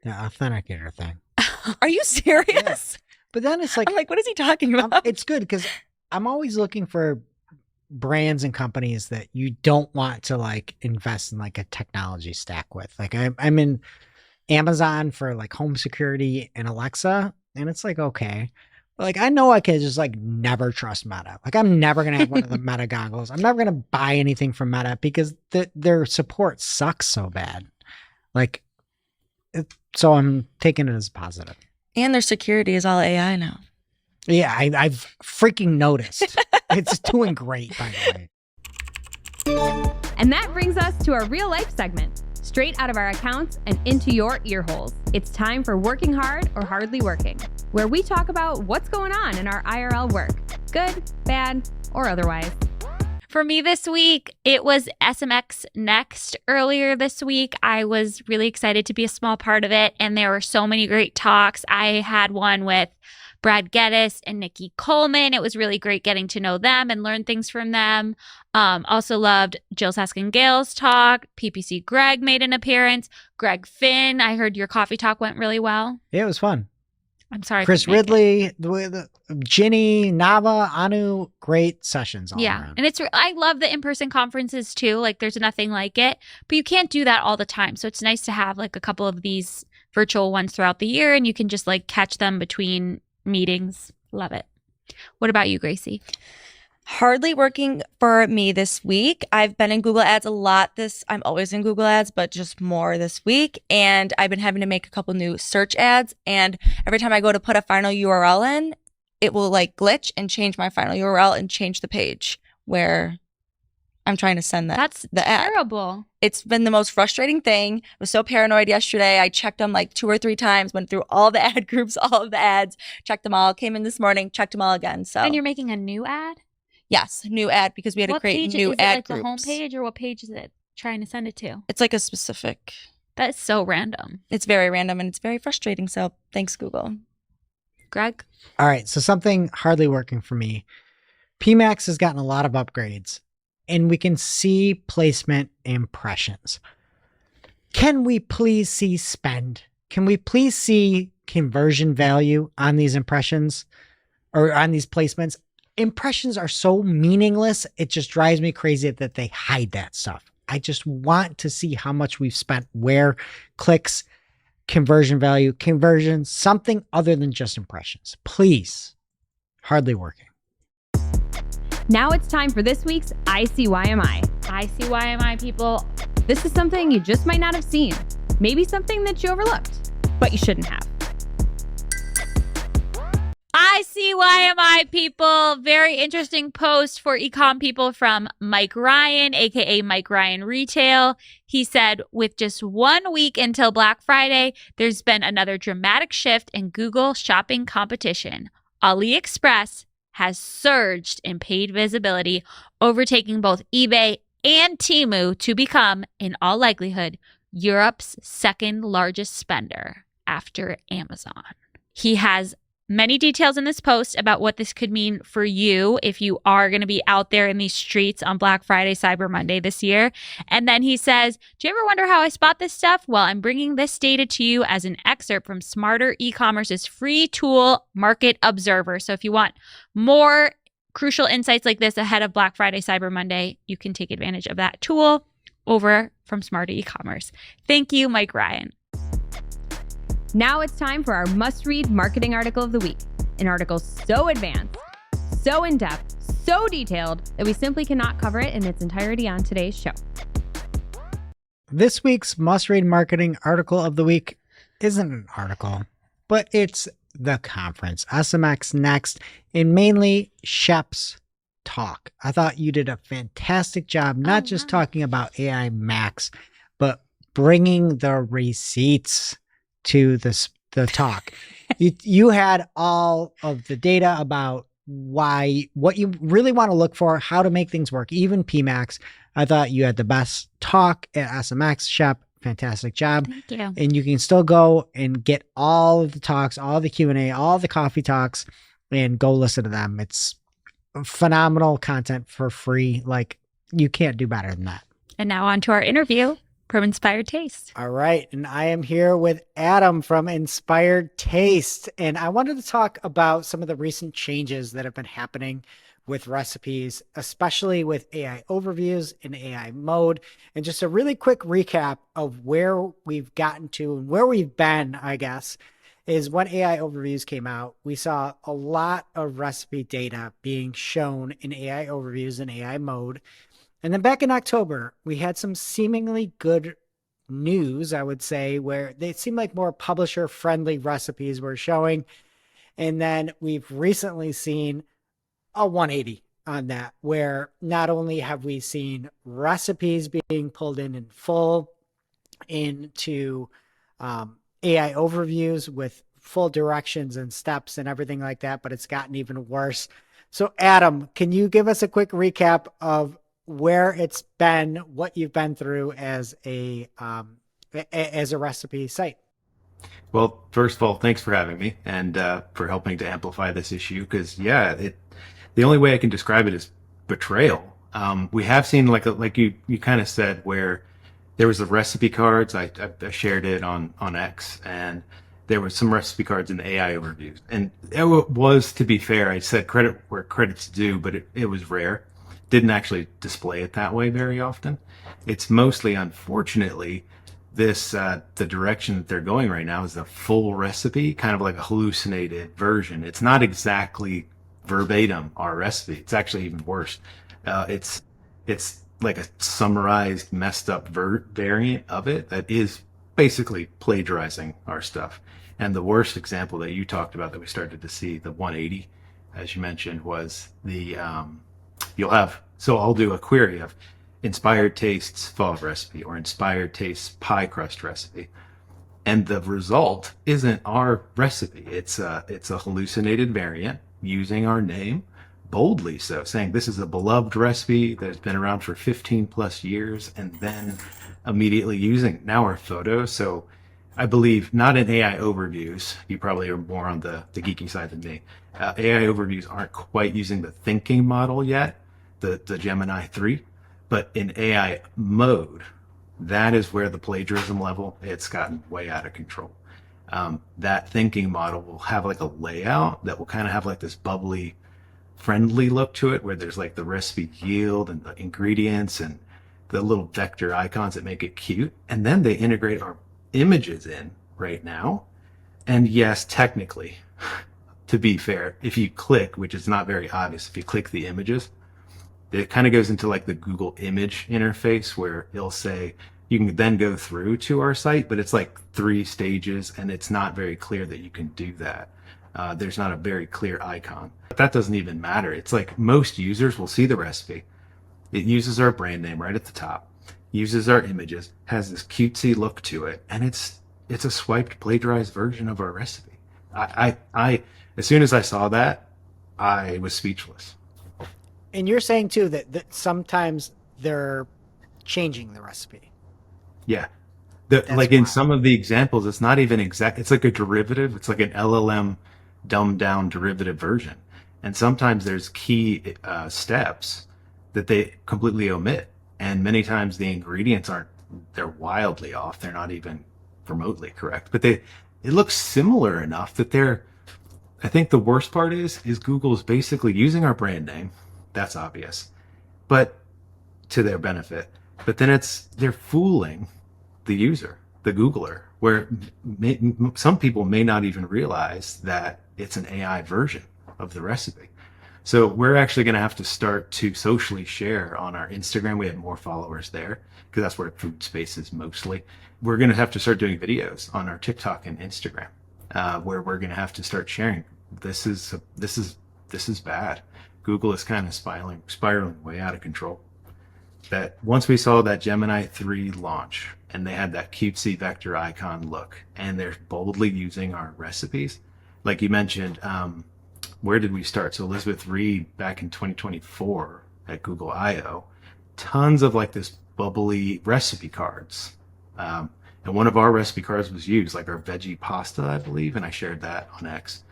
the authenticator thing. Are you serious? But then it's like, I'm like, what is he talking about? it's good because I'm always looking for brands and companies that you don't want to like invest in like a technology stack with. Like I'm in Amazon for like home security and Alexa, and it's like, okay. Like, I know I can just like never trust Meta. Like, I'm never going to have one of the Meta goggles. I'm never going to buy anything from Meta because their support sucks so bad. Like, so I'm taking it as positive. And their security is all AI now. Yeah, I've freaking noticed. It's doing great, by the way. And that brings us to our real life segment. Straight out of our accounts and into your ear holes. It's time for Working Hard or Hardly Working, where we talk about what's going on in our IRL work, good, bad, or otherwise. For me this week, it was SMX Next earlier this week. I was really excited to be a small part of it, and there were so many great talks. I had one with Brad Geddes and Nikki Coleman. It was really great getting to know them and learn things from them. Also loved Jill Saskingale's talk. PPC Greg made an appearance. Greg Finn, I heard your coffee talk went really well. Yeah, it was fun. I'm sorry. Chris Ridley, Ginny, Nava, Anu, great sessions all around. And I love the in-person conferences too. Like there's nothing like it, but you can't do that all the time. So it's nice to have like a couple of these virtual ones throughout the year, and you can just like catch them between meetings. Love it. What about you, Gracie? Hardly working for me this week. I've been in Google Ads a lot. I'm always in Google Ads, but just more this week. And I've been having to make a couple new search ads. And every time I go to put a final URL in, it will like glitch and change my final URL and change the page where I'm trying to send That's the ad. terrible. It's been the most frustrating thing. I was so paranoid yesterday. I checked them like 2 or 3 times, went through all the ad groups, all of the ads, checked them all, came in this morning, checked them all again. So And you're making a new ad? yes, new ad because we had to create new ad ad like groups. The homepage, or what page is it trying to send it to? It's like a specific. That is so random. It's very random and it's very frustrating. So thanks, Google. Greg? All right, so something hardly working for me. Pmax has gotten a lot of upgrades, and we can see placement impressions. Can we please see spend? Can we please see conversion value on these impressions or on these placements? Impressions are so meaningless. It just drives me crazy that they hide that stuff. I just want to see how much we've spent, where, clicks, conversion value, conversions, something other than just impressions. Please. Hardly working. Now it's time for this week's ICYMI. ICYMI, people. This is something you just might not have seen. Maybe something that you overlooked, but you shouldn't have. ICYMI, people. Very interesting post for ecom people from Mike Ryan, aka Mike Ryan Retail. He said, with just 1 week until Black Friday, there's been another dramatic shift in Google shopping competition. AliExpress has surged in paid visibility, overtaking both eBay and Temu to become, in all likelihood, Europe's second largest spender after Amazon. He has many details in this post about what this could mean for you if you are going to be out there in these streets on Black Friday, Cyber Monday this year. And then he says, do you ever wonder how I spot this stuff? Well, I'm bringing this data to you as an excerpt from Smarter E-commerce's free tool, Market Observer. So if you want more crucial insights like this ahead of Black Friday, Cyber Monday, you can take advantage of that tool. over from Smarter E-commerce. Thank you, Mike Ryan. Now it's time for our must-read marketing article of the week. An article so advanced, so in-depth, so detailed that we simply cannot cover it in its entirety on today's show. This week's must-read marketing article of the week isn't an article, but it's the conference, SMX Next, and mainly Shep's talk. I thought you did a fantastic job, not just talking about AI Max, but bringing the receipts to the talk. You had all of the data about what you really want to look for, how to make things work, even Pmax. I thought you had the best talk at SMX. Shep, fantastic job. Thank you. And you can still go and get all of the talks, all the Q&A, all the coffee talks, and go listen to them. It's phenomenal content for free. Like, you can't do better than that. And now on to our interview from Inspired Taste. All right. And I am here with Adam from Inspired Taste. And I wanted to talk about some of the recent changes that have been happening with recipes, especially with AI overviews in AI mode. And just a really quick recap of where we've gotten to and where we've been, I guess, is when AI overviews came out, we saw a lot of recipe data being shown in AI overviews in AI mode. And then back in October, we had some seemingly good news, I would say, where they seemed like more publisher-friendly recipes were showing. And then we've recently seen a 180 on that, where not only have we seen recipes being pulled in full into AI overviews with full directions and steps and everything like that, but it's gotten even worse. So Adam, can you give us a quick recap of where it's been, what you've been through as a recipe site? Well, first of all, thanks for having me and for helping to amplify this issue. Because the only way I can describe it is betrayal. We have seen like you kind of said, where there was the recipe cards. I shared it on X, and there was some recipe cards in the AI overviews. And it was, to be fair, I said credit where credit's due, but it was rare. Didn't actually display it that way very often. It's mostly, unfortunately, the direction that they're going right now is the full recipe, kind of like a hallucinated version. It's not exactly verbatim our recipe. It's actually even worse. It's like a summarized, messed up variant of it that is basically plagiarizing our stuff. And the worst example that you talked about that we started to see, the 180, as you mentioned, was the so I'll do a query of Inspired Tastes fava recipe or Inspired Tastes pie crust recipe, and the result isn't our recipe. It's a hallucinated variant using our name, boldly so, saying this is a beloved recipe that has been around for 15 plus years, and then immediately using now our photos. So I believe not in AI overviews. You probably are more on the geeky side than me. AI overviews aren't quite using the thinking model yet, the Gemini 3, but in AI mode, that is where the plagiarism level, it's gotten way out of control. That thinking model will have like a layout that will kind of have like this bubbly, friendly look to it, where there's like the recipe yield and the ingredients and the little vector icons that make it cute. And then they integrate our images in right now. And yes, technically, to be fair, if you click, which is not very obvious, if you click the images, it kind of goes into like the Google image interface where it'll say you can then go through to our site, but it's like 3 stages and it's not very clear that you can do that. There's not a very clear icon. But that doesn't even matter. It's like most users will see the recipe. It uses our brand name right at the top, uses our images, has this cutesy look to it, and it's a swiped, plagiarized version of our recipe. I as soon as I saw that, I was speechless. And you're saying too that sometimes they're changing the recipe. Yeah. Like in some of the examples, it's not even exact. It's like a derivative. It's like an LLM dumbed down derivative version. And sometimes there's key steps that they completely omit. And many times the ingredients they're wildly off. They're not even remotely correct, but it looks similar enough that I think the worst part is Google's basically using our brand name. That's obvious, but to their benefit, but then they're fooling the user, the Googler, where some people may not even realize that it's an AI version of the recipe. So we're actually going to have to start to socially share on our Instagram. We have more followers there because that's where food space is mostly. We're going to have to start doing videos on our TikTok and Instagram, where we're going to have to start sharing. This is bad. Google is kind of spiraling way out of control. That once we saw that Gemini 3 launch and they had that cutesy vector icon look and they're boldly using our recipes, like you mentioned, where did we start? So Elizabeth Reed back in 2024 at Google I/O, tons of like this bubbly recipe cards. And one of our recipe cards was used, like our veggie pasta, I believe, and I shared that on X.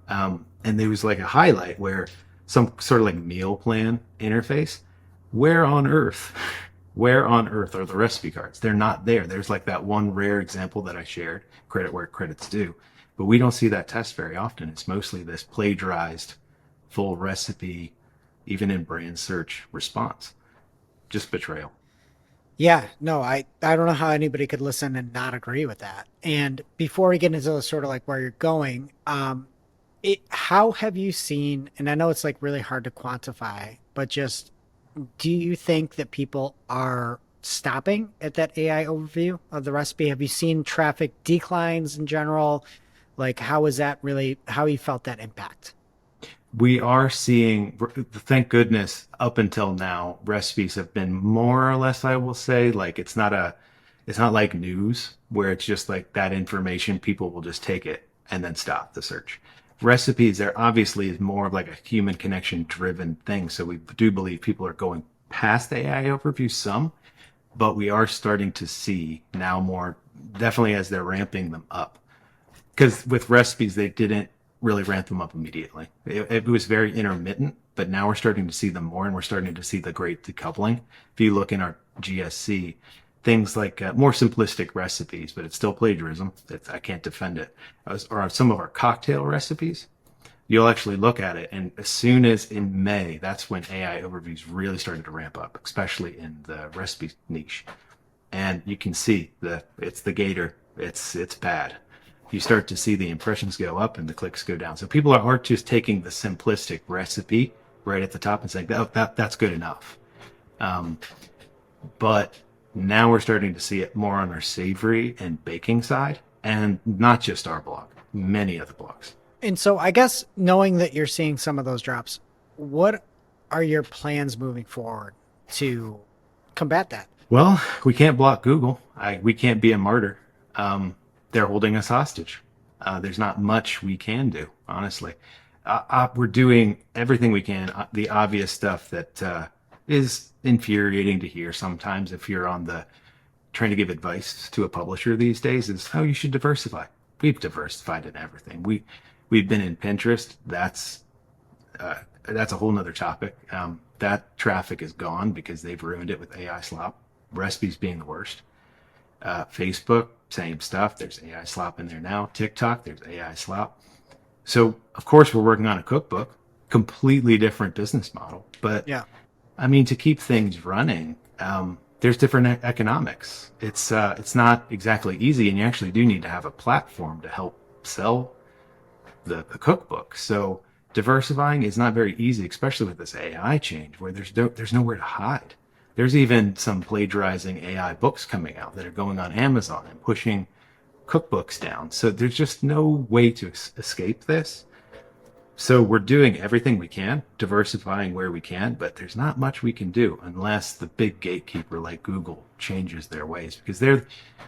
And there was like a highlight where some sort of like meal plan interface. Where on earth are the recipe cards? They're not there. There's like that one rare example that I shared, credit where credit's due. But we don't see that test very often. It's mostly this plagiarized full recipe, even in brand search response. Just betrayal. Yeah, no, I don't know how anybody could listen and not agree with that. And before we get into sort of like where you're going, how have you seen, and I know it's like really hard to quantify, but just do you think that people are stopping at that AI overview of the recipe? Have you seen traffic declines in general? Like, how is that really, how you felt that impact? We are seeing, thank goodness, up until now, recipes have been more or less, I will say, like it's not like news where it's just like that information, people will just take it and then stop the search. Recipes, there obviously is more of like a human connection driven thing. So we do believe people are going past the AI overview some, but we are starting to see now more, definitely as they're ramping them up. Because with recipes, they didn't really ramp them up immediately. It was very intermittent, but now we're starting to see them more, and we're starting to see the great decoupling. If you look in our GSC, things like more simplistic recipes, but it's still plagiarism. I can't defend it. Or some of our cocktail recipes, you'll actually look at it, and as soon as in May, that's when AI overviews really started to ramp up, especially in the recipe niche. And you can see it's the gator. It's bad. You start to see the impressions go up and the clicks go down. So people aren't just taking the simplistic recipe right at the top and saying, that's good enough. But now we're starting to see it more on our savory and baking side, and not just our blog, many other blogs. And so I guess knowing that you're seeing some of those drops, what are your plans moving forward to combat that? Well, we can't block Google. We can't be a martyr. They're holding us hostage. There's not much we can do, honestly. We're doing everything we can. The obvious stuff that is infuriating to hear sometimes if you're trying to give advice to a publisher these days is, oh, you should diversify. We've diversified in everything. We've been in Pinterest. That's a whole nother topic. That traffic is gone because they've ruined it with AI slop, recipes being the worst. Facebook, same stuff. There's AI slop in there now. TikTok, there's AI slop. So, of course, we're working on a cookbook, completely different business model. But, yeah, I mean, to keep things running, there's different economics. It's not exactly easy, and you actually do need to have a platform to help sell the cookbook. So diversifying is not very easy, especially with this AI change where there's nowhere to hide. There's even some plagiarizing AI books coming out that are going on Amazon and pushing cookbooks down. So there's just no way to escape this. So we're doing everything we can, diversifying where we can, but there's not much we can do unless the big gatekeeper like Google changes their ways, because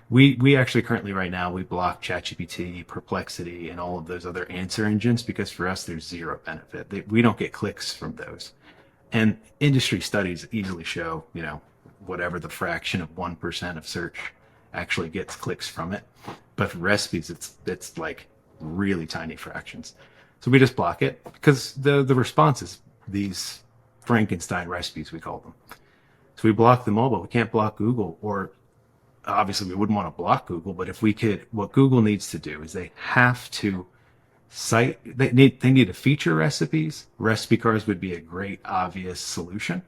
we actually currently right now, we block ChatGPT, Perplexity, and all of those other answer engines because for us, there's zero benefit. We don't get clicks from those. And industry studies easily show, whatever the fraction of 1% of search actually gets clicks from it. But for recipes, it's like really tiny fractions. So we just block it because the response is these Frankenstein recipes, we call them. So we block them all, but we can't block Google, or obviously we wouldn't want to block Google, but if we could, what Google needs to do is they have to they need to feature recipes. Recipe cards would be a great obvious solution.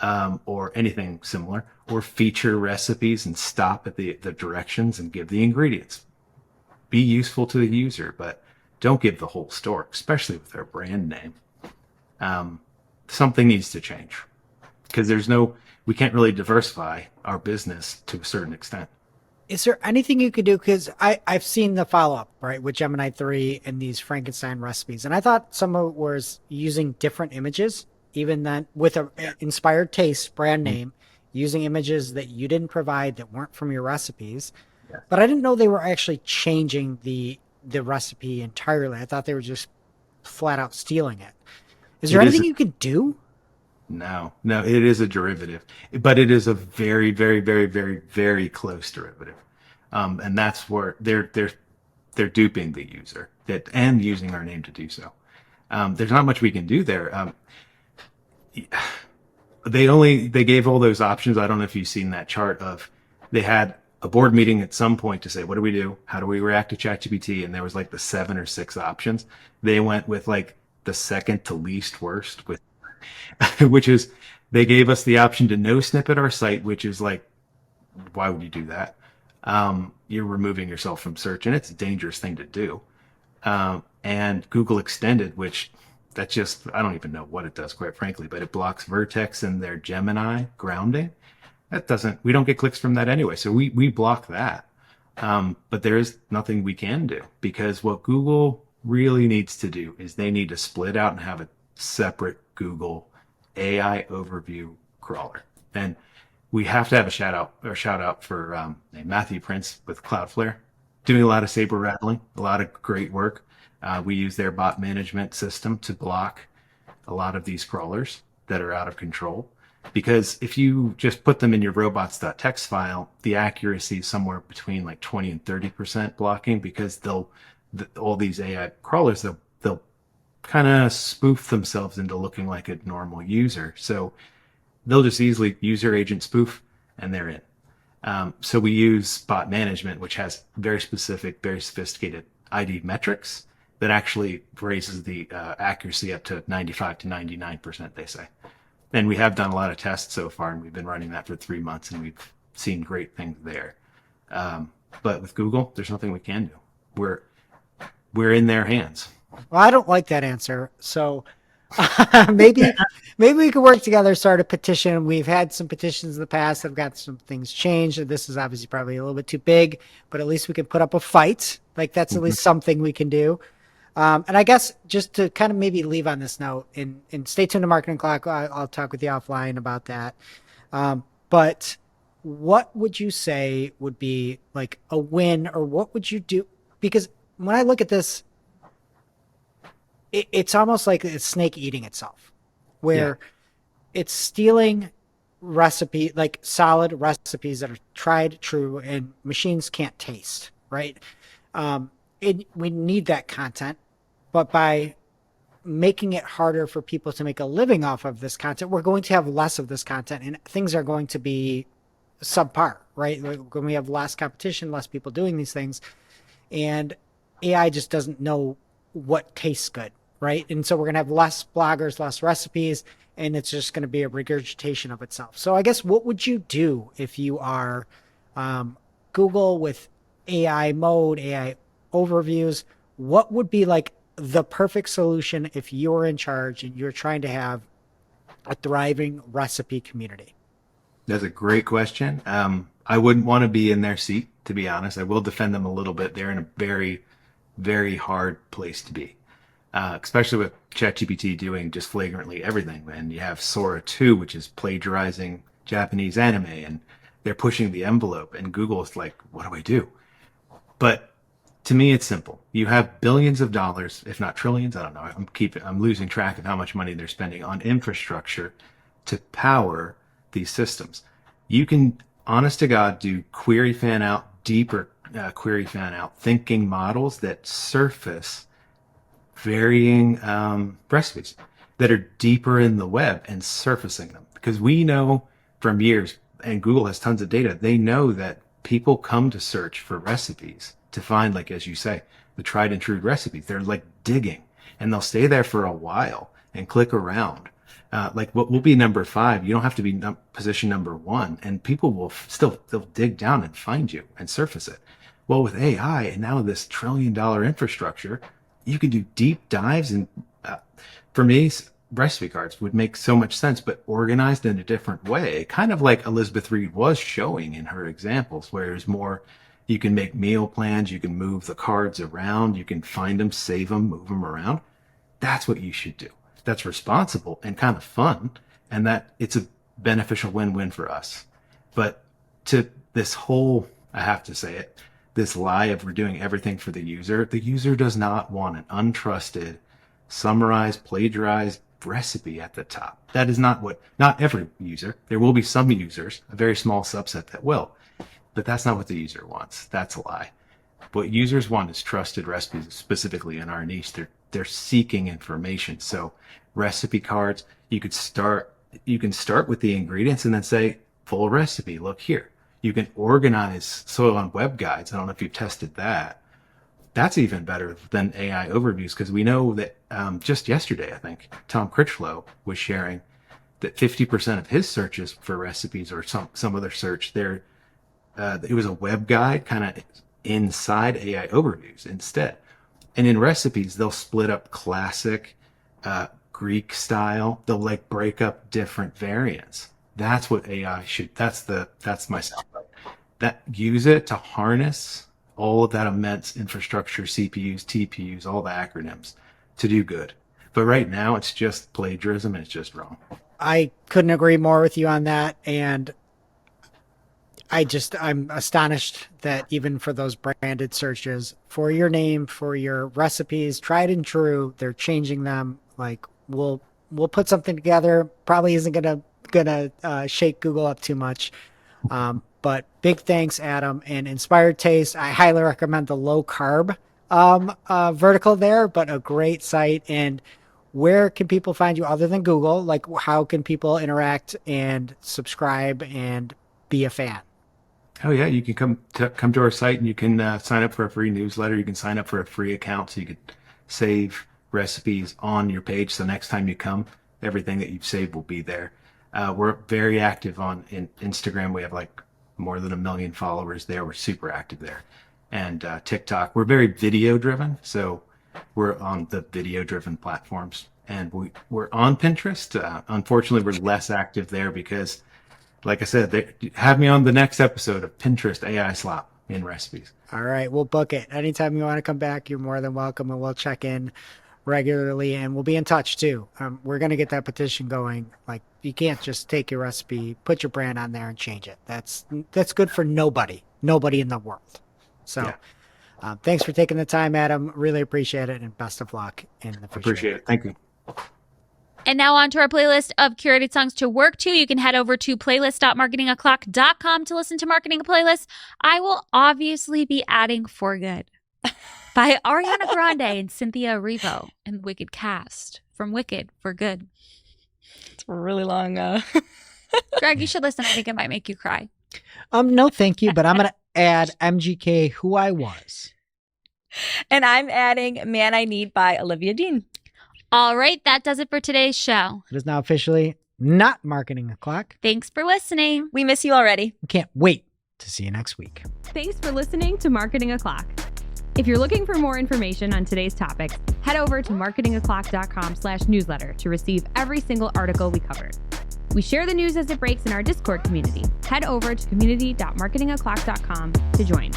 or anything similar, or feature recipes and stop at the directions and give the ingredients. Be useful to the user, but don't give the whole store, especially with their brand name. Something needs to change because we can't really diversify our business to a certain extent. Is there anything you could do? Because I've seen the follow-up, right, with Gemini 3 and these Frankenstein recipes. And I thought some of it was using different images, even then with a inspired taste brand name, using images that you didn't provide that weren't from your recipes. Yeah. But I didn't know they were actually changing the recipe entirely. I thought they were just flat out stealing it. Is there anything you could do? No, it is a derivative, but it is a very, very, very, very, very close derivative. And that's where they're duping the user and using our name to do so. There's not much we can do there. They gave all those options. I don't know if you've seen that chart of they had a board meeting at some point to say, what do we do? How do we react to ChatGPT? And there was like the 7 or 6 options. They went with like the second to least worst with, which is they gave us the option to no snippet our site, which is like, why would you do that? You're removing yourself from search and it's a dangerous thing to do. And Google Extended, which that's just, I don't even know what it does, quite frankly, but it blocks vertex and their Gemini grounding. We don't get clicks from that anyway. So we block that. But there is nothing we can do because what Google really needs to do is they need to split out and have a separate Google AI overview crawler. And we have to have a shout out for Matthew Prince with Cloudflare, doing a lot of saber rattling, a lot of great work. We use their bot management system to block a lot of these crawlers that are out of control. Because if you just put them in your robots.txt file, the accuracy is somewhere between like 20 and 30% blocking because all these AI crawlers, they'll kind of spoof themselves into looking like a normal user. So they'll just easily user agent spoof and they're in. So we use bot management, which has very specific, very sophisticated ID metrics that actually raises the accuracy up to 95 to 99%, they say. And we have done a lot of tests so far, and we've been running that for 3 months, and we've seen great things there. But with Google, there's nothing we can do. We're in their hands. Well, I don't like that answer. So maybe we could work together, start a petition. We've had some petitions in the past. I've got some things changed. This is obviously probably a little bit too big, but at least we can put up a fight. Like that's at least something we can do. And I guess just to kind of maybe leave on this note and stay tuned to Marketing Clock. I'll talk with you offline about that. But what would you say would be like a win, or what would you do? Because when I look at this, it's almost like a snake eating itself, where it's stealing like solid recipes that are tried, true, and machines can't taste, right? We need that content, but by making it harder for people to make a living off of this content, we're going to have less of this content and things are going to be subpar, right? When we have less competition, less people doing these things, and AI just doesn't know what tastes good, right? And so we're going to have less bloggers, less recipes, and it's just going to be a regurgitation of itself. So I guess what would you do if you are Google with AI mode, AI overviews? What would be like the perfect solution if you're in charge and you're trying to have a thriving recipe community? That's a great question. I wouldn't want to be in their seat, to be honest. I will defend them a little bit. They're in a very, very hard place to be, especially with ChatGPT doing just flagrantly everything. And you have Sora 2, which is plagiarizing Japanese anime, and they're pushing the envelope. And Google is like, what do I do? But to me, it's simple. You have billions of dollars, if not trillions. I don't know. I'm losing track of how much money they're spending on infrastructure to power these systems. You can, honest to God, do query fan out, deeper query fan out thinking models that surface varying recipes that are deeper in the web and surfacing them. Because we know from years, and Google has tons of data, they know that people come to search for recipes to find, like, as you say, the tried and true recipes. They're like digging, and they'll stay there for a while and click around. Like what will be number 5, you don't have to be position number 1, and people will they'll dig down and find you and surface it. Well, with AI and now this $1 trillion infrastructure, you can do deep dives. And for me, recipe cards would make so much sense, but organized in a different way, kind of like Elizabeth Reed was showing in her examples, where there's more. You can make meal plans, you can move the cards around, you can find them, save them, move them around. That's what you should do. That's responsible and kind of fun, and that it's a beneficial win-win for us. But to this whole, I have to say it, this lie of we're doing everything for the user does not want an untrusted, summarized, plagiarized recipe at the top. That is not every user. There will be some users, a very small subset that will, but that's not what the user wants. That's a lie. What users want is trusted recipes, specifically in our niche. They're seeking information. So recipe cards, you can start with the ingredients and then say full recipe. Look here. You can organize soil on web guides. I don't know if you've tested that. That's even better than AI overviews, because we know that just yesterday, I think, Tom Critchlow was sharing that 50% of his searches for recipes or some other search there, it was a web guide kind of inside AI overviews instead. And in recipes, they'll split up classic, Greek style. They'll like break up different variants. That's what AI should. That's my soundbite. That use it to harness all of that immense infrastructure, CPUs, TPUs, all the acronyms to do good. But right now, it's just plagiarism and it's just wrong. I couldn't agree more with you on that. And I'm astonished that even for those branded searches for your name, for your recipes, tried and true, they're changing them. Like we'll put something together. Probably isn't gonna shake Google up too much. But big thanks, Adam, and Inspired Taste. I highly recommend the low carb vertical there, but a great site. And where can people find you other than Google? Like how can people interact and subscribe and be a fan? Oh yeah, you can come to our site and you can sign up for a free newsletter. You can sign up for a free account so you can save recipes on your page. So next time you come, everything that you've saved will be there. We're very active on Instagram. We have like more than 1 million followers there. We're super active there. And TikTok, we're very video driven. So we're on the video driven platforms, and we're on Pinterest. Unfortunately, we're less active there because, like I said, have me on the next episode of Pinterest AI slop in recipes. All right, we'll book it. Anytime you want to come back, you're more than welcome, and we'll check in regularly, and we'll be in touch too. We're going to get that petition going. Like, you can't just take your recipe, put your brand on there and change it. That's good for nobody in the world. So yeah. Thanks for taking the time, Adam. Really appreciate it, and best of luck in the future. Appreciate it. Thank you. And now on to our playlist of curated songs to work to. You can head over to playlist.marketingoclock.com to listen to Marketing a Playlist. I will obviously be adding For Good by Ariana Grande and Cynthia Erivo and the Wicked cast from Wicked for Good. It's a really long. Greg, you should listen. I think it might make you cry. No, thank you, but I'm going to add MGK Who I Was. And I'm adding Man I Need by Olivia Dean. All right, that does it for today's show. It is now officially not Marketing O'Clock. Thanks for listening. We miss you already. We can't wait to see you next week. Thanks for listening to Marketing O'Clock. If you're looking for more information on today's topics, head over to marketingoclock.com/newsletter to receive every single article we covered. We share the news as it breaks in our Discord community. Head over to community.marketingoclock.com to join.